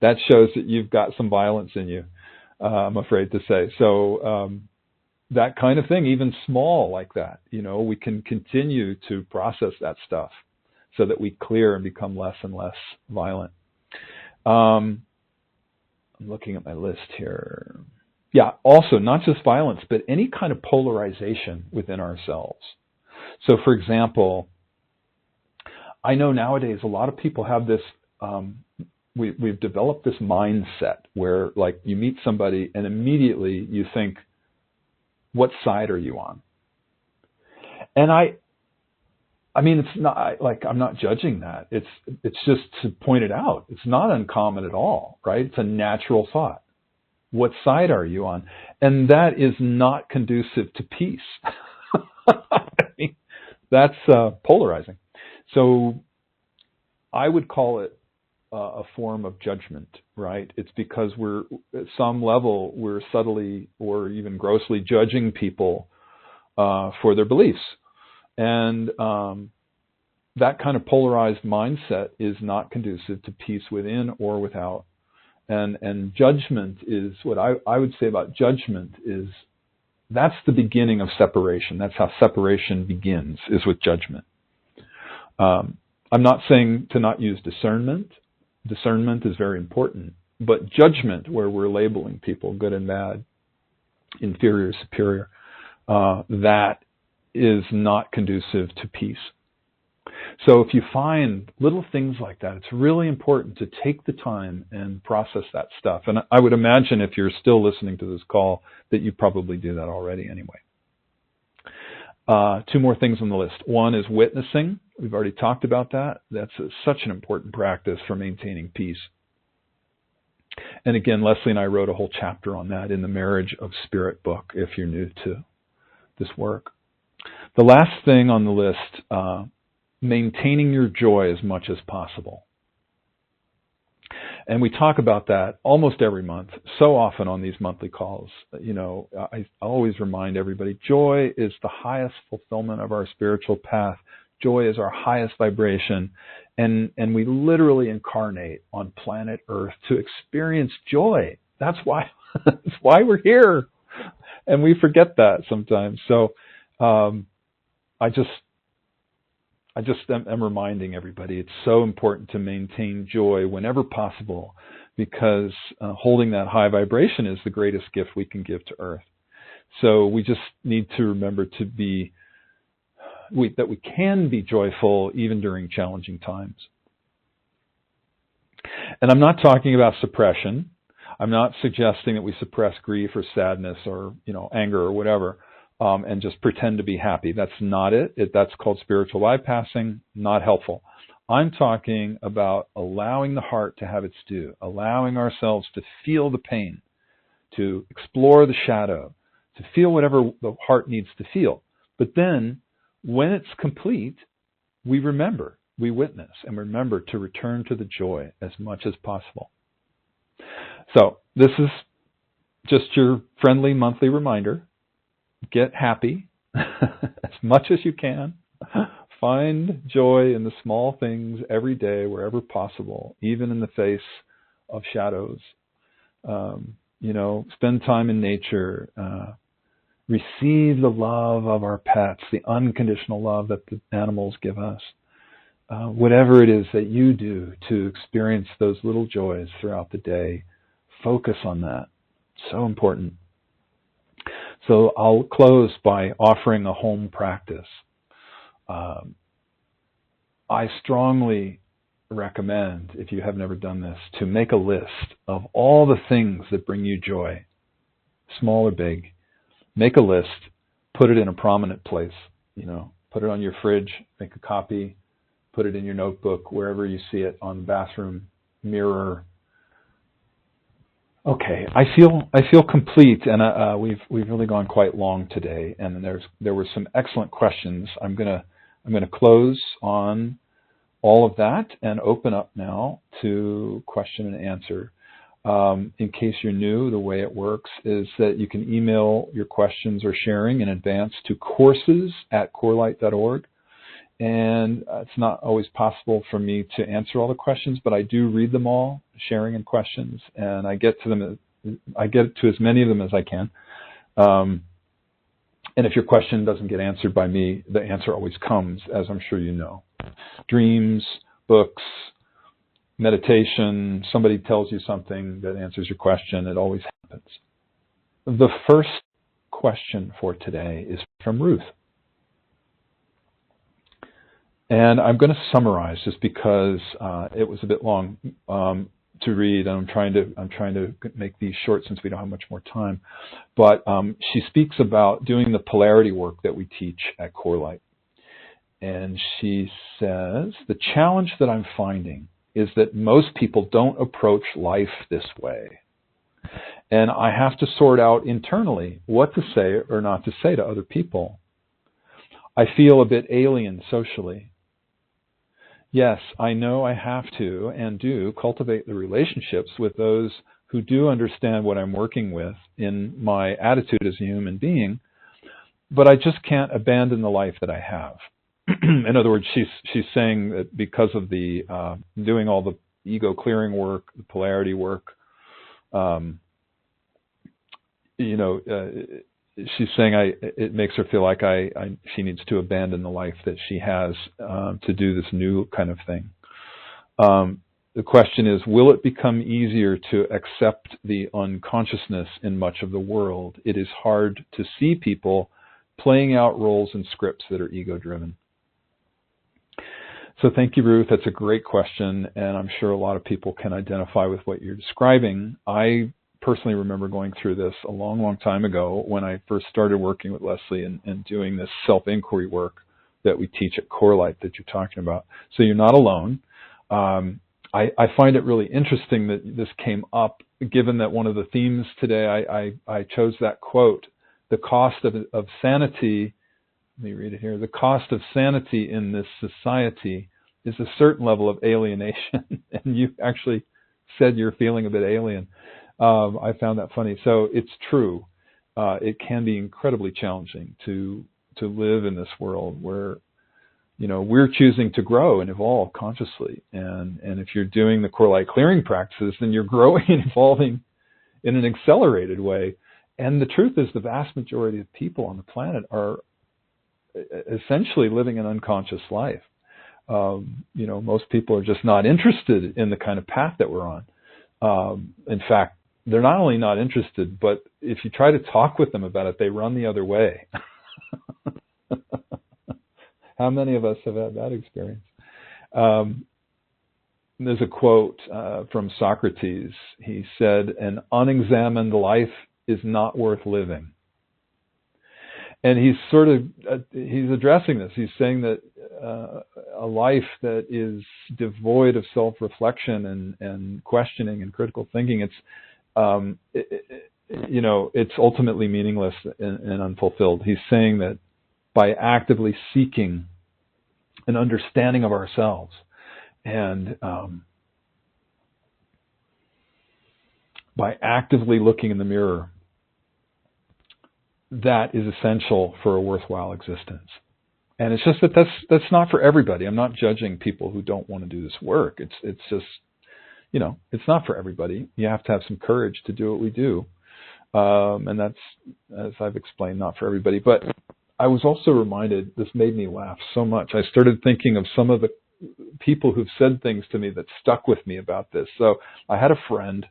that shows that you've got some violence in you, I'm afraid to say. So that kind of thing, even small like that, we can continue to process that stuff so that we clear and become less and less violent. I'm looking at my list here. Yeah, also not just violence, but any kind of polarization within ourselves. So for example, I know nowadays a lot of people have this, we've developed this mindset where like you meet somebody and immediately you think, what side are you on? And I mean, it's not like I'm not judging that. It's just to point it out. It's not uncommon at all, right? It's a natural thought. What side are you on? And that is not conducive to peace. I mean, That's polarizing. So I would call it a form of judgment, right? It's because we're, at some level, we're subtly or even grossly judging people for their beliefs. And that kind of polarized mindset is not conducive to peace within or without. And judgment is, what I would say about judgment is, that's the beginning of separation. That's how separation begins, is with judgment. I'm not saying to not use discernment. Discernment is very important. But judgment, where we're labeling people good and bad, inferior, superior, that is not conducive to peace. So if you find little things like that, it's really important to take the time and process that stuff. And I would imagine, if you're still listening to this call, that you probably do that already anyway. Two more things on the list. One is witnessing. We've already talked about that. That's such an important practice for maintaining peace. And again, Leslie and I wrote a whole chapter on that in the Marriage of Spirit book, if you're new to this work. The last thing on the list, maintaining your joy as much as possible. And we talk about that almost every month, so often on these monthly calls. You know, I always remind everybody, joy is the highest fulfillment of our spiritual path. Joy is our highest vibration. And we literally incarnate on planet Earth to experience joy. That's why we're here. And we forget that sometimes. So I just am reminding everybody, it's so important to maintain joy whenever possible, because holding that high vibration is the greatest gift we can give to Earth. So we just need to remember that we can be joyful even during challenging times. And I'm not talking about suppression. I'm not suggesting that we suppress grief or sadness or, anger or whatever. And just pretend to be happy. That's not it. That's called spiritual bypassing, not helpful. I'm talking about allowing the heart to have its due, allowing ourselves to feel the pain, to explore the shadow, to feel whatever the heart needs to feel. But then, when it's complete, we remember, we witness, and remember to return to the joy as much as possible. So, this is just your friendly monthly reminder. Get happy as much as you can. Find joy in the small things every day, wherever possible, even in the face of shadows. Spend time in nature. Receive the love of our pets, the unconditional love that the animals give us. Whatever it is that you do to experience those little joys throughout the day, focus on that. So important. So I'll close by offering a home practice. I strongly recommend, if you have never done this, to make a list of all the things that bring you joy, small or big. Make a list, put it in a prominent place, put it on your fridge, make a copy, put it in your notebook, wherever you see it, on the bathroom mirror. Okay, I feel complete, and we've really gone quite long today, and there were some excellent questions. I'm gonna close on all of that and open up now to question and answer. In case you're new, the way it works is that you can email your questions or sharing in advance to courses@corelight.org. And it's not always possible for me to answer all the questions, but I do read them all, sharing and questions, and I get to as many of them as I can. And if your question doesn't get answered by me, the answer always comes, as I'm sure you know. Dreams, books, meditation, somebody tells you something that answers your question, it always happens. The first question for today is from Ruth. And I'm going to summarize just because it was a bit long to read, and I'm trying to make these short since we don't have much more time. But she speaks about doing the polarity work that we teach at CoreLight. And she says, the challenge that I'm finding is that most people don't approach life this way. And I have to sort out internally what to say or not to say to other people. I feel a bit alien socially. Yes, I know I have to and do cultivate the relationships with those who do understand what I'm working with in my attitude as a human being, but I just can't abandon the life that I have. In other words, she's saying that because of the doing all the ego clearing work, the polarity work, she's saying it makes her feel like she needs to abandon the life that she has to do this new kind of thing. The question is, will it become easier to accept the unconsciousness in much of the world? It is hard to see people playing out roles and scripts that are ego-driven. So thank you, Ruth. That's a great question, and I'm sure a lot of people can identify with what you're describing. I personally remember going through this a long, long time ago when I first started working with Leslie and doing this self-inquiry work that we teach at CORELIGHT that you're talking about. So you're not alone. I find it really interesting that this came up, given that one of the themes today, I chose that quote, the cost of sanity. Let me read it here. The cost of sanity in this society is a certain level of alienation. And you actually said you're feeling a bit alien. I found that funny. So it's true. It can be incredibly challenging to live in this world where, we're choosing to grow and evolve consciously. And if you're doing the core light clearing practices, then you're growing and evolving in an accelerated way. And the truth is the vast majority of people on the planet are essentially living an unconscious life. Most people are just not interested in the kind of path that we're on. In fact, they're not only not interested, but if you try to talk with them about it, they run the other way. How many of us have had that experience? There's a quote from Socrates. He said, "An unexamined life is not worth living." And he's he's addressing this. He's saying that a life that is devoid of self-reflection and questioning and critical thinking, it's ultimately meaningless and unfulfilled. He's saying that by actively seeking an understanding of ourselves and by actively looking in the mirror, that is essential for a worthwhile existence. And it's just that's not for everybody. I'm not judging people who don't want to do this work. It's just, it's not for everybody. You have to have some courage to do what we do. And that's, as I've explained, not for everybody. But I was also reminded, this made me laugh so much. I started thinking of some of the people who've said things to me that stuck with me about this. So I had a friend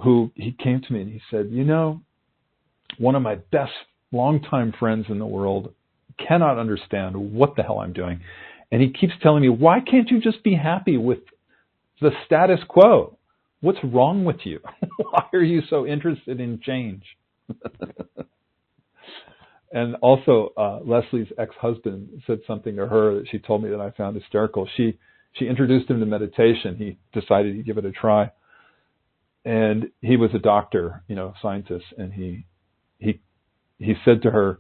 who, he came to me and he said, one of my best longtime friends in the world cannot understand what the hell I'm doing. And he keeps telling me, why can't you just be happy with the status quo? What's wrong with you? Why are you so interested in change? And also, Leslie's ex-husband said something to her that she told me that I found hysterical. She introduced him to meditation. He decided he'd give it a try. And he was a doctor, scientist, and he said to her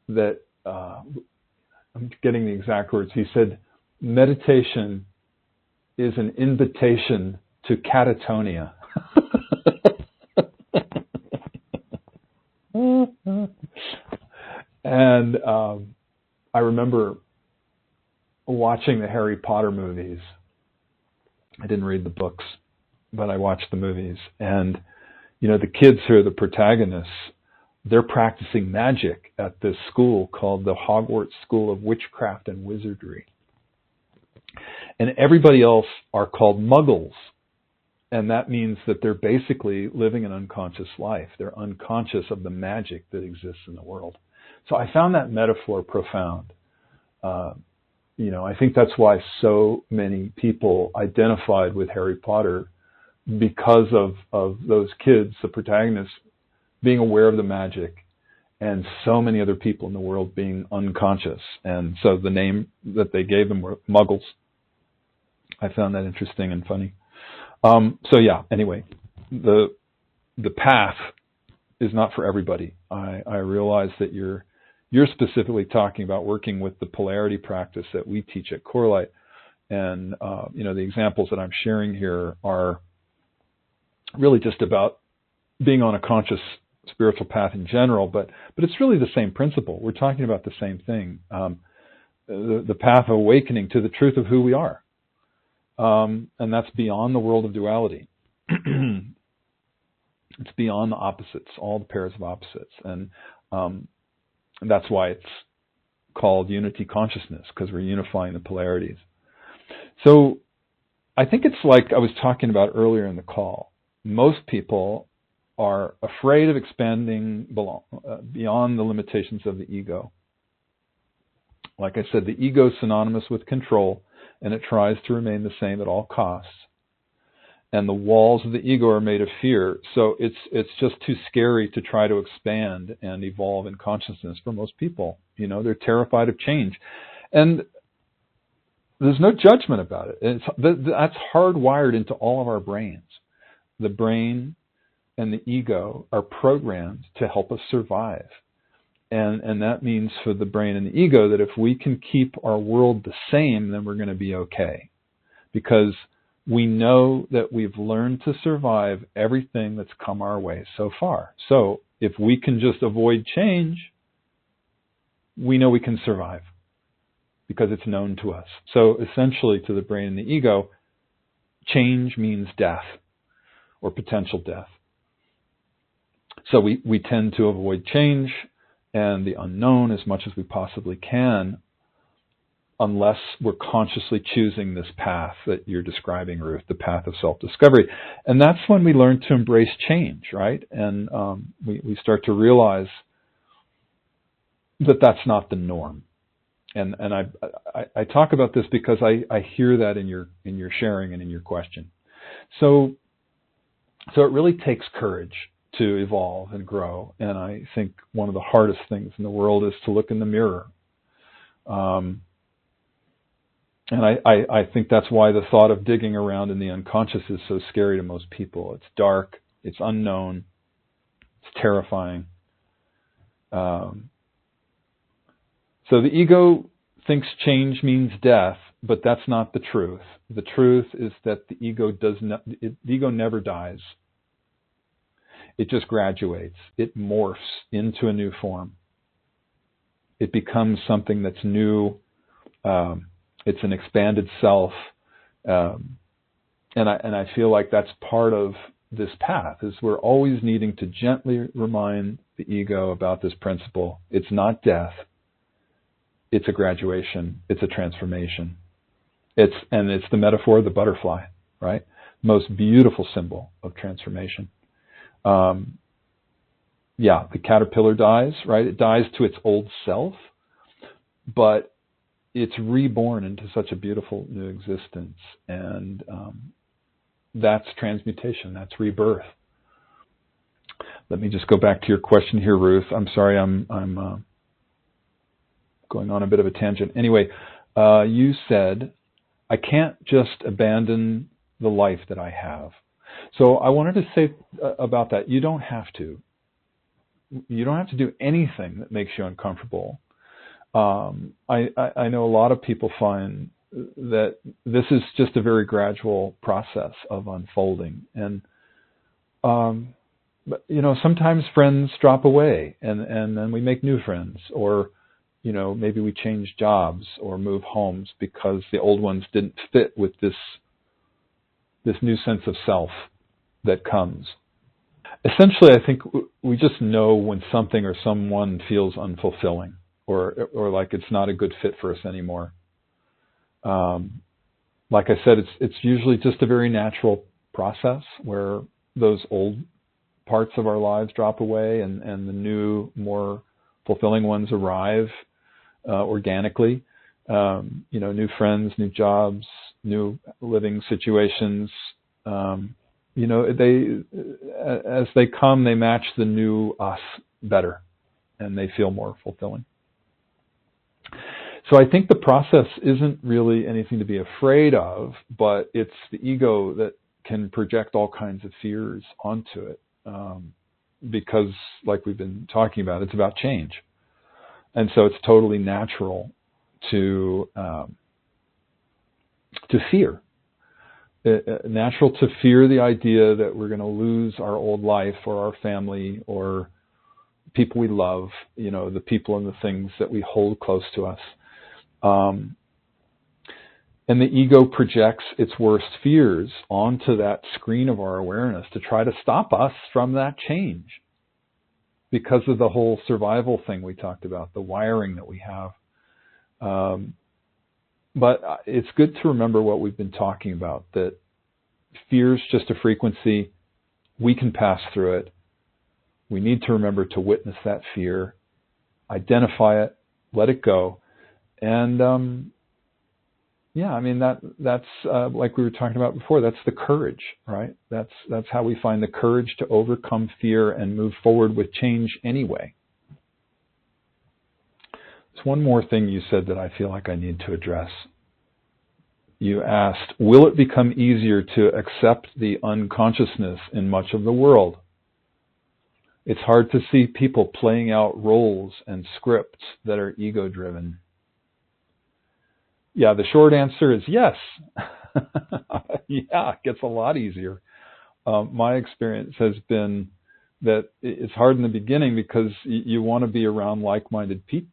that, I'm getting the exact words, he said, meditation is an invitation to catatonia. And I remember watching the Harry Potter movies. I didn't read the books, but I watched the movies. And, the kids who are the protagonists, they're practicing magic at this school called the Hogwarts School of Witchcraft and Wizardry. And everybody else are called muggles. And that means that they're basically living an unconscious life. They're unconscious of the magic that exists in the world. So I found that metaphor profound. I think that's why so many people identified with Harry Potter, because of those kids, the protagonists, being aware of the magic, and so many other people in the world being unconscious. And so the name that they gave them were Muggles. I found that interesting and funny. Anyway, the path is not for everybody. I realize that you're you're specifically talking about working with the polarity practice that we teach at CORELIGHT. And, the examples that I'm sharing here are really just about being on a conscious spiritual path in general, but it's really the same principle. We're talking about the same thing, the path of awakening to the truth of who we are. And that's beyond the world of duality. It's beyond the opposites, all the pairs of opposites. And that's why it's called unity consciousness, because we're unifying the polarities. So I think it's like I was talking about earlier in the call. Most people are afraid of expanding beyond the limitations of the ego. Like I said, the ego is synonymous with control, and it tries to remain the same at all costs. And the walls of the ego are made of fear, so it's just too scary to try to expand and evolve in consciousness for most people. They're terrified of change. And there's no judgment about it. That's hardwired into all of our brains. The brain and the ego are programmed to help us survive. And that means for the brain and the ego that if we can keep our world the same, then we're going to be okay. Because we know that we've learned to survive everything that's come our way so far. So if we can just avoid change, we know we can survive because it's known to us. So essentially to the brain and the ego, change means death or potential death. So we tend to avoid change and the unknown as much as we possibly can, unless we're consciously choosing this path that you're describing, Ruth, the path of self-discovery. And that's when we learn to embrace change, right? And we start to realize that that's not the norm. And I talk about this because I hear that in your sharing and in your question. So it really takes courage to evolve and grow. And I think one of the hardest things in the world is to look in the mirror. And I think that's why the thought of digging around in the unconscious is so scary to most people. It's dark, it's unknown, it's terrifying. So the ego thinks change means death, but that's not the truth. The truth is that the ego never dies. It just graduates. It morphs into a new form. It becomes something that's new. It's an expanded self, and I feel like that's part of this path. Is we're always needing to gently remind the ego about this principle. It's not death. It's a graduation. It's a transformation. It's the metaphor of the butterfly, right? Most beautiful symbol of transformation. The caterpillar dies, right? It dies to its old self, but it's reborn into such a beautiful new existence, and that's transmutation. That's rebirth. Let me just go back to your question here, Ruth. I'm sorry, I'm going on a bit of a tangent. Anyway, you said I can't just abandon the life that I have. So I wanted to say about that. You don't have to. You don't have to do anything that makes you uncomfortable. I know a lot of people find that this is just a very gradual process of unfolding, and but sometimes friends drop away, and then we make new friends, or maybe we change jobs or move homes because the old ones didn't fit with this new sense of self that comes. Essentially, I think we just know when something or someone feels unfulfilling, or like it's not a good fit for us anymore. Like I said, it's usually just a very natural process where those old parts of our lives drop away and the new, more fulfilling ones arrive organically. New friends, new jobs, new living situations. As they come, they match the new us better, and they feel more fulfilling. So I think the process isn't really anything to be afraid of, but it's the ego that can project all kinds of fears onto it, because, like we've been talking about, it's about change. And so it's totally natural to fear. Natural to fear the idea that we're going to lose our old life or our family or people we love, the people and the things that we hold close to us. And the ego projects its worst fears onto that screen of our awareness to try to stop us from that change because of the whole survival thing we talked about, the wiring that we have. But it's good to remember what we've been talking about, that fear's just a frequency. We can pass through it. We need to remember to witness that fear, identify it, let it go. And that's like we were talking about before, that's the courage, right? That's how we find the courage to overcome fear and move forward with change anyway. There's one more thing you said that I feel like I need to address. You asked, will it become easier to accept the unconsciousness in much of the world? It's hard to see people playing out roles and scripts that are ego-driven. Yeah, the short answer is yes. Yeah, it gets a lot easier. My experience has been that it's hard in the beginning because you want to be around like-minded people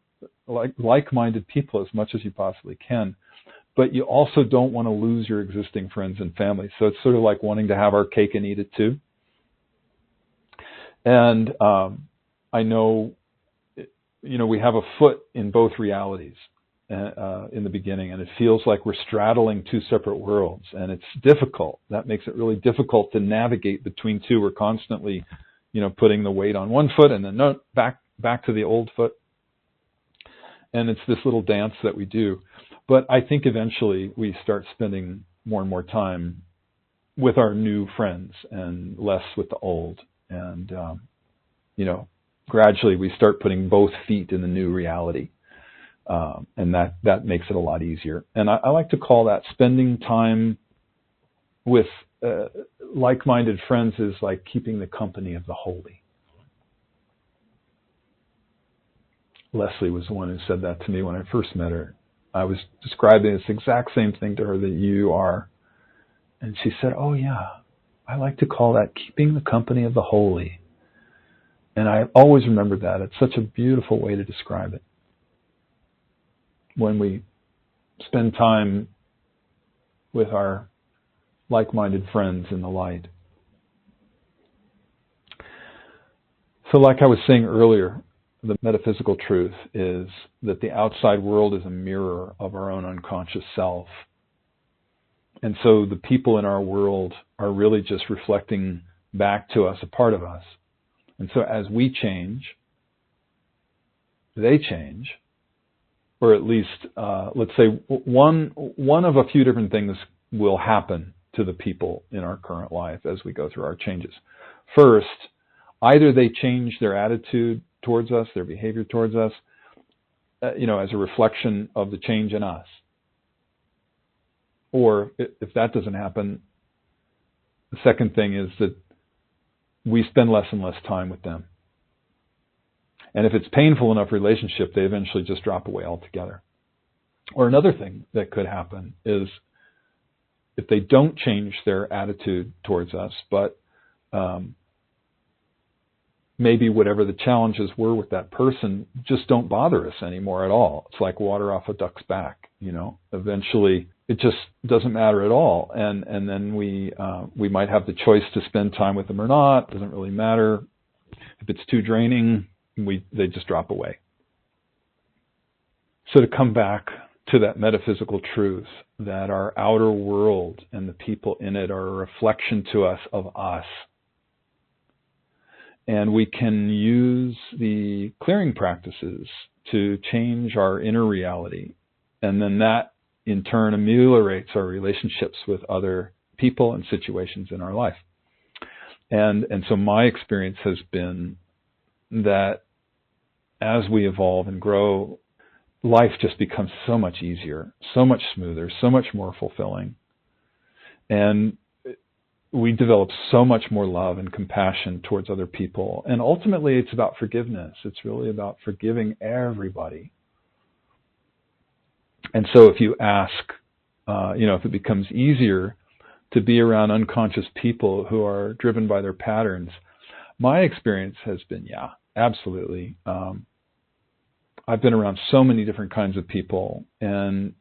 as much as you possibly can. But you also don't want to lose your existing friends and family. So it's sort of like wanting to have our cake and eat it too. And I know, we have a foot in both realities in the beginning, and it feels like we're straddling two separate worlds, and it's difficult. That makes it really difficult to navigate between two. We're constantly, putting the weight on one foot and then back to the old foot. And it's this little dance that we do. But I think eventually we start spending more and more time with our new friends and less with the old. And, gradually we start putting both feet in the new reality. And that makes it a lot easier. And I like to call that spending time with like-minded friends is like keeping the company of the holy. Leslie was the one who said that to me when I first met her. I was describing this exact same thing to her that you are. And she said, oh yeah, I like to call that keeping the company of the holy. And I always remember that. It's such a beautiful way to describe it. When we spend time with our like-minded friends in the light. So like I was saying earlier, the metaphysical truth is that the outside world is a mirror of our own unconscious self. And so the people in our world are really just reflecting back to us a part of us. And so as we change, they change, or at least, let's say one of a few different things will happen to the people in our current life as we go through our changes. First, either they change their attitude towards us, their behavior towards us, as a reflection of the change in us. Or if that doesn't happen, the second thing is that we spend less and less time with them. And if it's painful enough relationship, they eventually just drop away altogether. Or another thing that could happen is if they don't change their attitude towards us, but maybe whatever the challenges were with that person just don't bother us anymore at all. It's like water off a duck's back, Eventually, it just doesn't matter at all. And then we might have the choice to spend time with them or not. It doesn't really matter. If it's too draining, they just drop away. So to come back to that metaphysical truth that our outer world and the people in it are a reflection to us of us. And we can use the clearing practices to change our inner reality. And then that, in turn, ameliorates our relationships with other people and situations in our life. And so my experience has been that as we evolve and grow, life just becomes so much easier, so much smoother, so much more fulfilling. And we develop so much more love and compassion towards other people. And ultimately, it's about forgiveness. It's really about forgiving everybody. And so if you ask, if it becomes easier to be around unconscious people who are driven by their patterns, my experience has been, yeah, absolutely. I've been around so many different kinds of people, and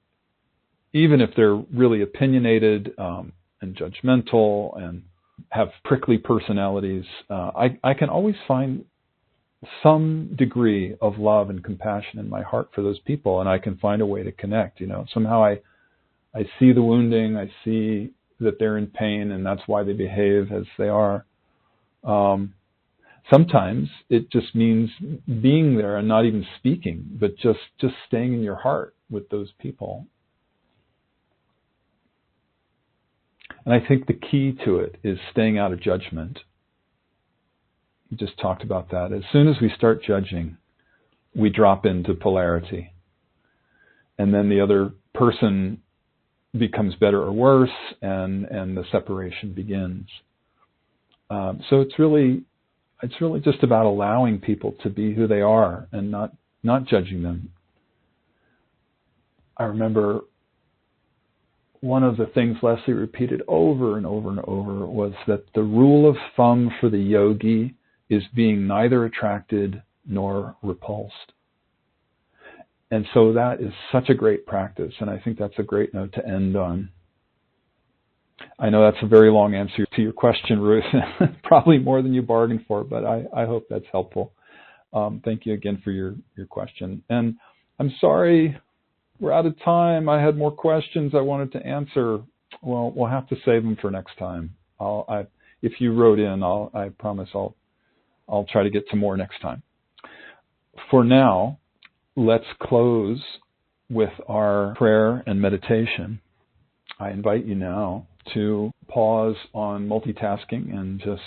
even if they're really opinionated and judgmental and have prickly personalities, I can always find some degree of love and compassion in my heart for those people, and I can find a way to connect. Somehow I see the wounding, I see that they're in pain, and that's why they behave as they are. Sometimes it just means being there and not even speaking, but just staying in your heart with those people. And I think the key to it is staying out of judgment. We just talked about that. As soon as we start judging, we drop into polarity. And then the other person becomes better or worse, and the separation begins. So it's really just about allowing people to be who they are and not judging them. I remember one of the things Leslie repeated over and over and over was that the rule of thumb for the yogi is being neither attracted nor repulsed. And so that is such a great practice, and I think that's a great note to end on. I know that's a very long answer to your question, Ruth, probably more than you bargained for, but I hope that's helpful. Thank you again for your question. And I'm sorry, we're out of time. I had more questions I wanted to answer. Well, we'll have to save them for next time. If you wrote in, I promise I'll try to get to more next time. For now, let's close with our prayer and meditation. I invite you now to pause on multitasking and just,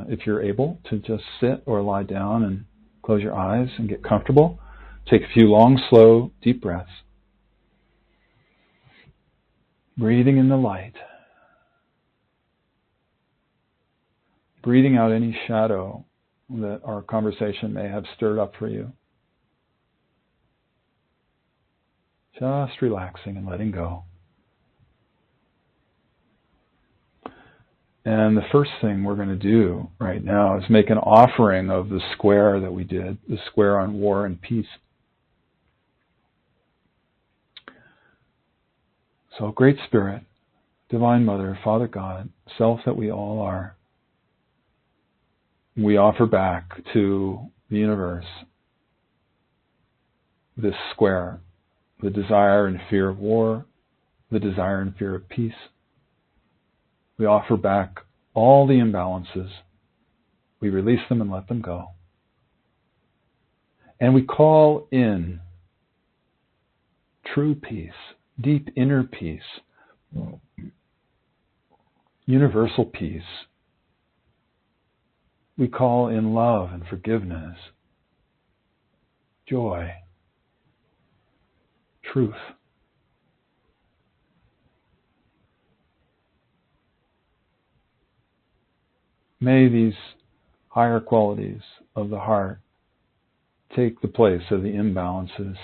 if you're able, to just sit or lie down and close your eyes and get comfortable. Take a few long, slow, deep breaths. Breathing in the light. Breathing out any shadow that our conversation may have stirred up for you. Just relaxing and letting go. And the first thing we're going to do right now is make an offering of the square that we did, the square on war and peace. So, Great Spirit, Divine Mother, Father God, Self that we all are, we offer back to the universe this square, the desire and fear of war, the desire and fear of peace. We offer back all the imbalances. We release them and let them go. And we call in true peace, deep inner peace, universal peace. We call in love and forgiveness, joy, truth. May these higher qualities of the heart take the place of the imbalances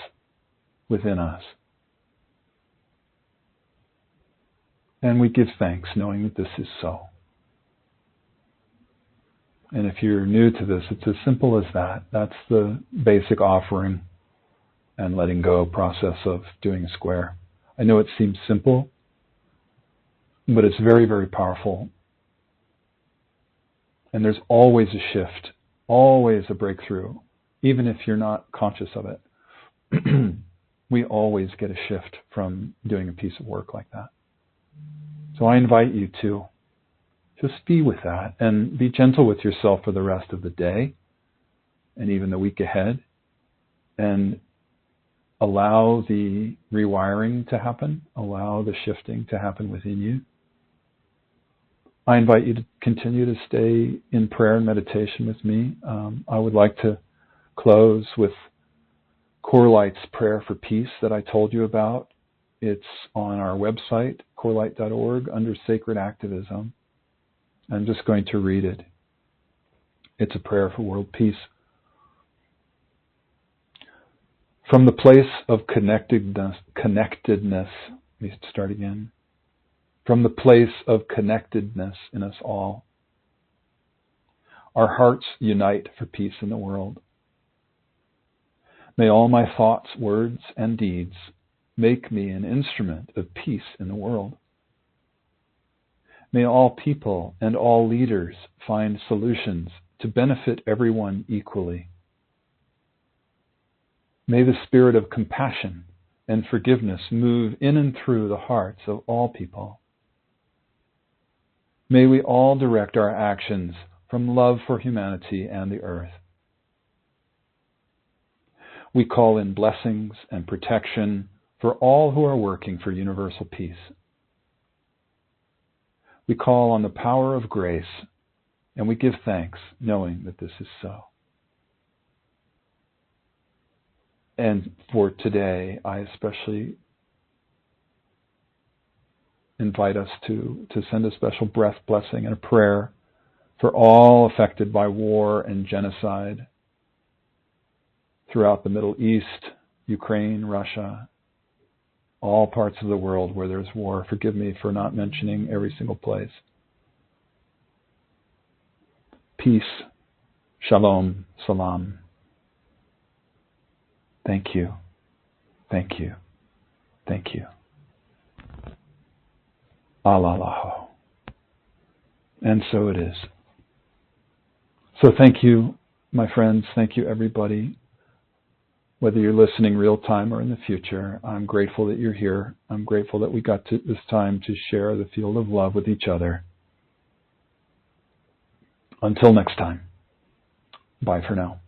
within us. And we give thanks knowing that this is so. And if you're new to this, it's as simple as that. That's the basic offering and letting go process of doing a square. I know it seems simple, but it's very, very powerful. And there's always a shift, always a breakthrough, even if you're not conscious of it. We always get a shift from doing a piece of work like that. So I invite you to just be with that and be gentle with yourself for the rest of the day and even the week ahead, and allow the rewiring to happen, allow the shifting to happen within you. I invite you to continue to stay in prayer and meditation with me. I would like to close with CORELIGHT'S prayer for peace that I told you about. It's on our website, corelight.org, under Sacred Activism. I'm just going to read it. It's a prayer for world peace. From the place of connectedness, let me start again. From the place of connectedness in us all, our hearts unite for peace in the world. May all my thoughts, words, and deeds make me an instrument of peace in the world. May all people and all leaders find solutions to benefit everyone equally. May the spirit of compassion and forgiveness move in and through the hearts of all people. May we all direct our actions from love for humanity and the earth. We call in blessings and protection for all who are working for universal peace. We call on the power of grace, and we give thanks knowing that this is so. And for today, I especially invite us to send a special breath blessing and a prayer for all affected by war and genocide throughout the Middle East, Ukraine, Russia, all parts of the world where there's war. Forgive me for not mentioning every single place. Peace, shalom, salam. Thank you, thank you, thank you. Alalahu. And so it is. So thank you, my friends. Thank you, everybody. Whether you're listening real time or in the future, I'm grateful that you're here. I'm grateful that we got to this time to share the field of love with each other. Until next time, bye for now.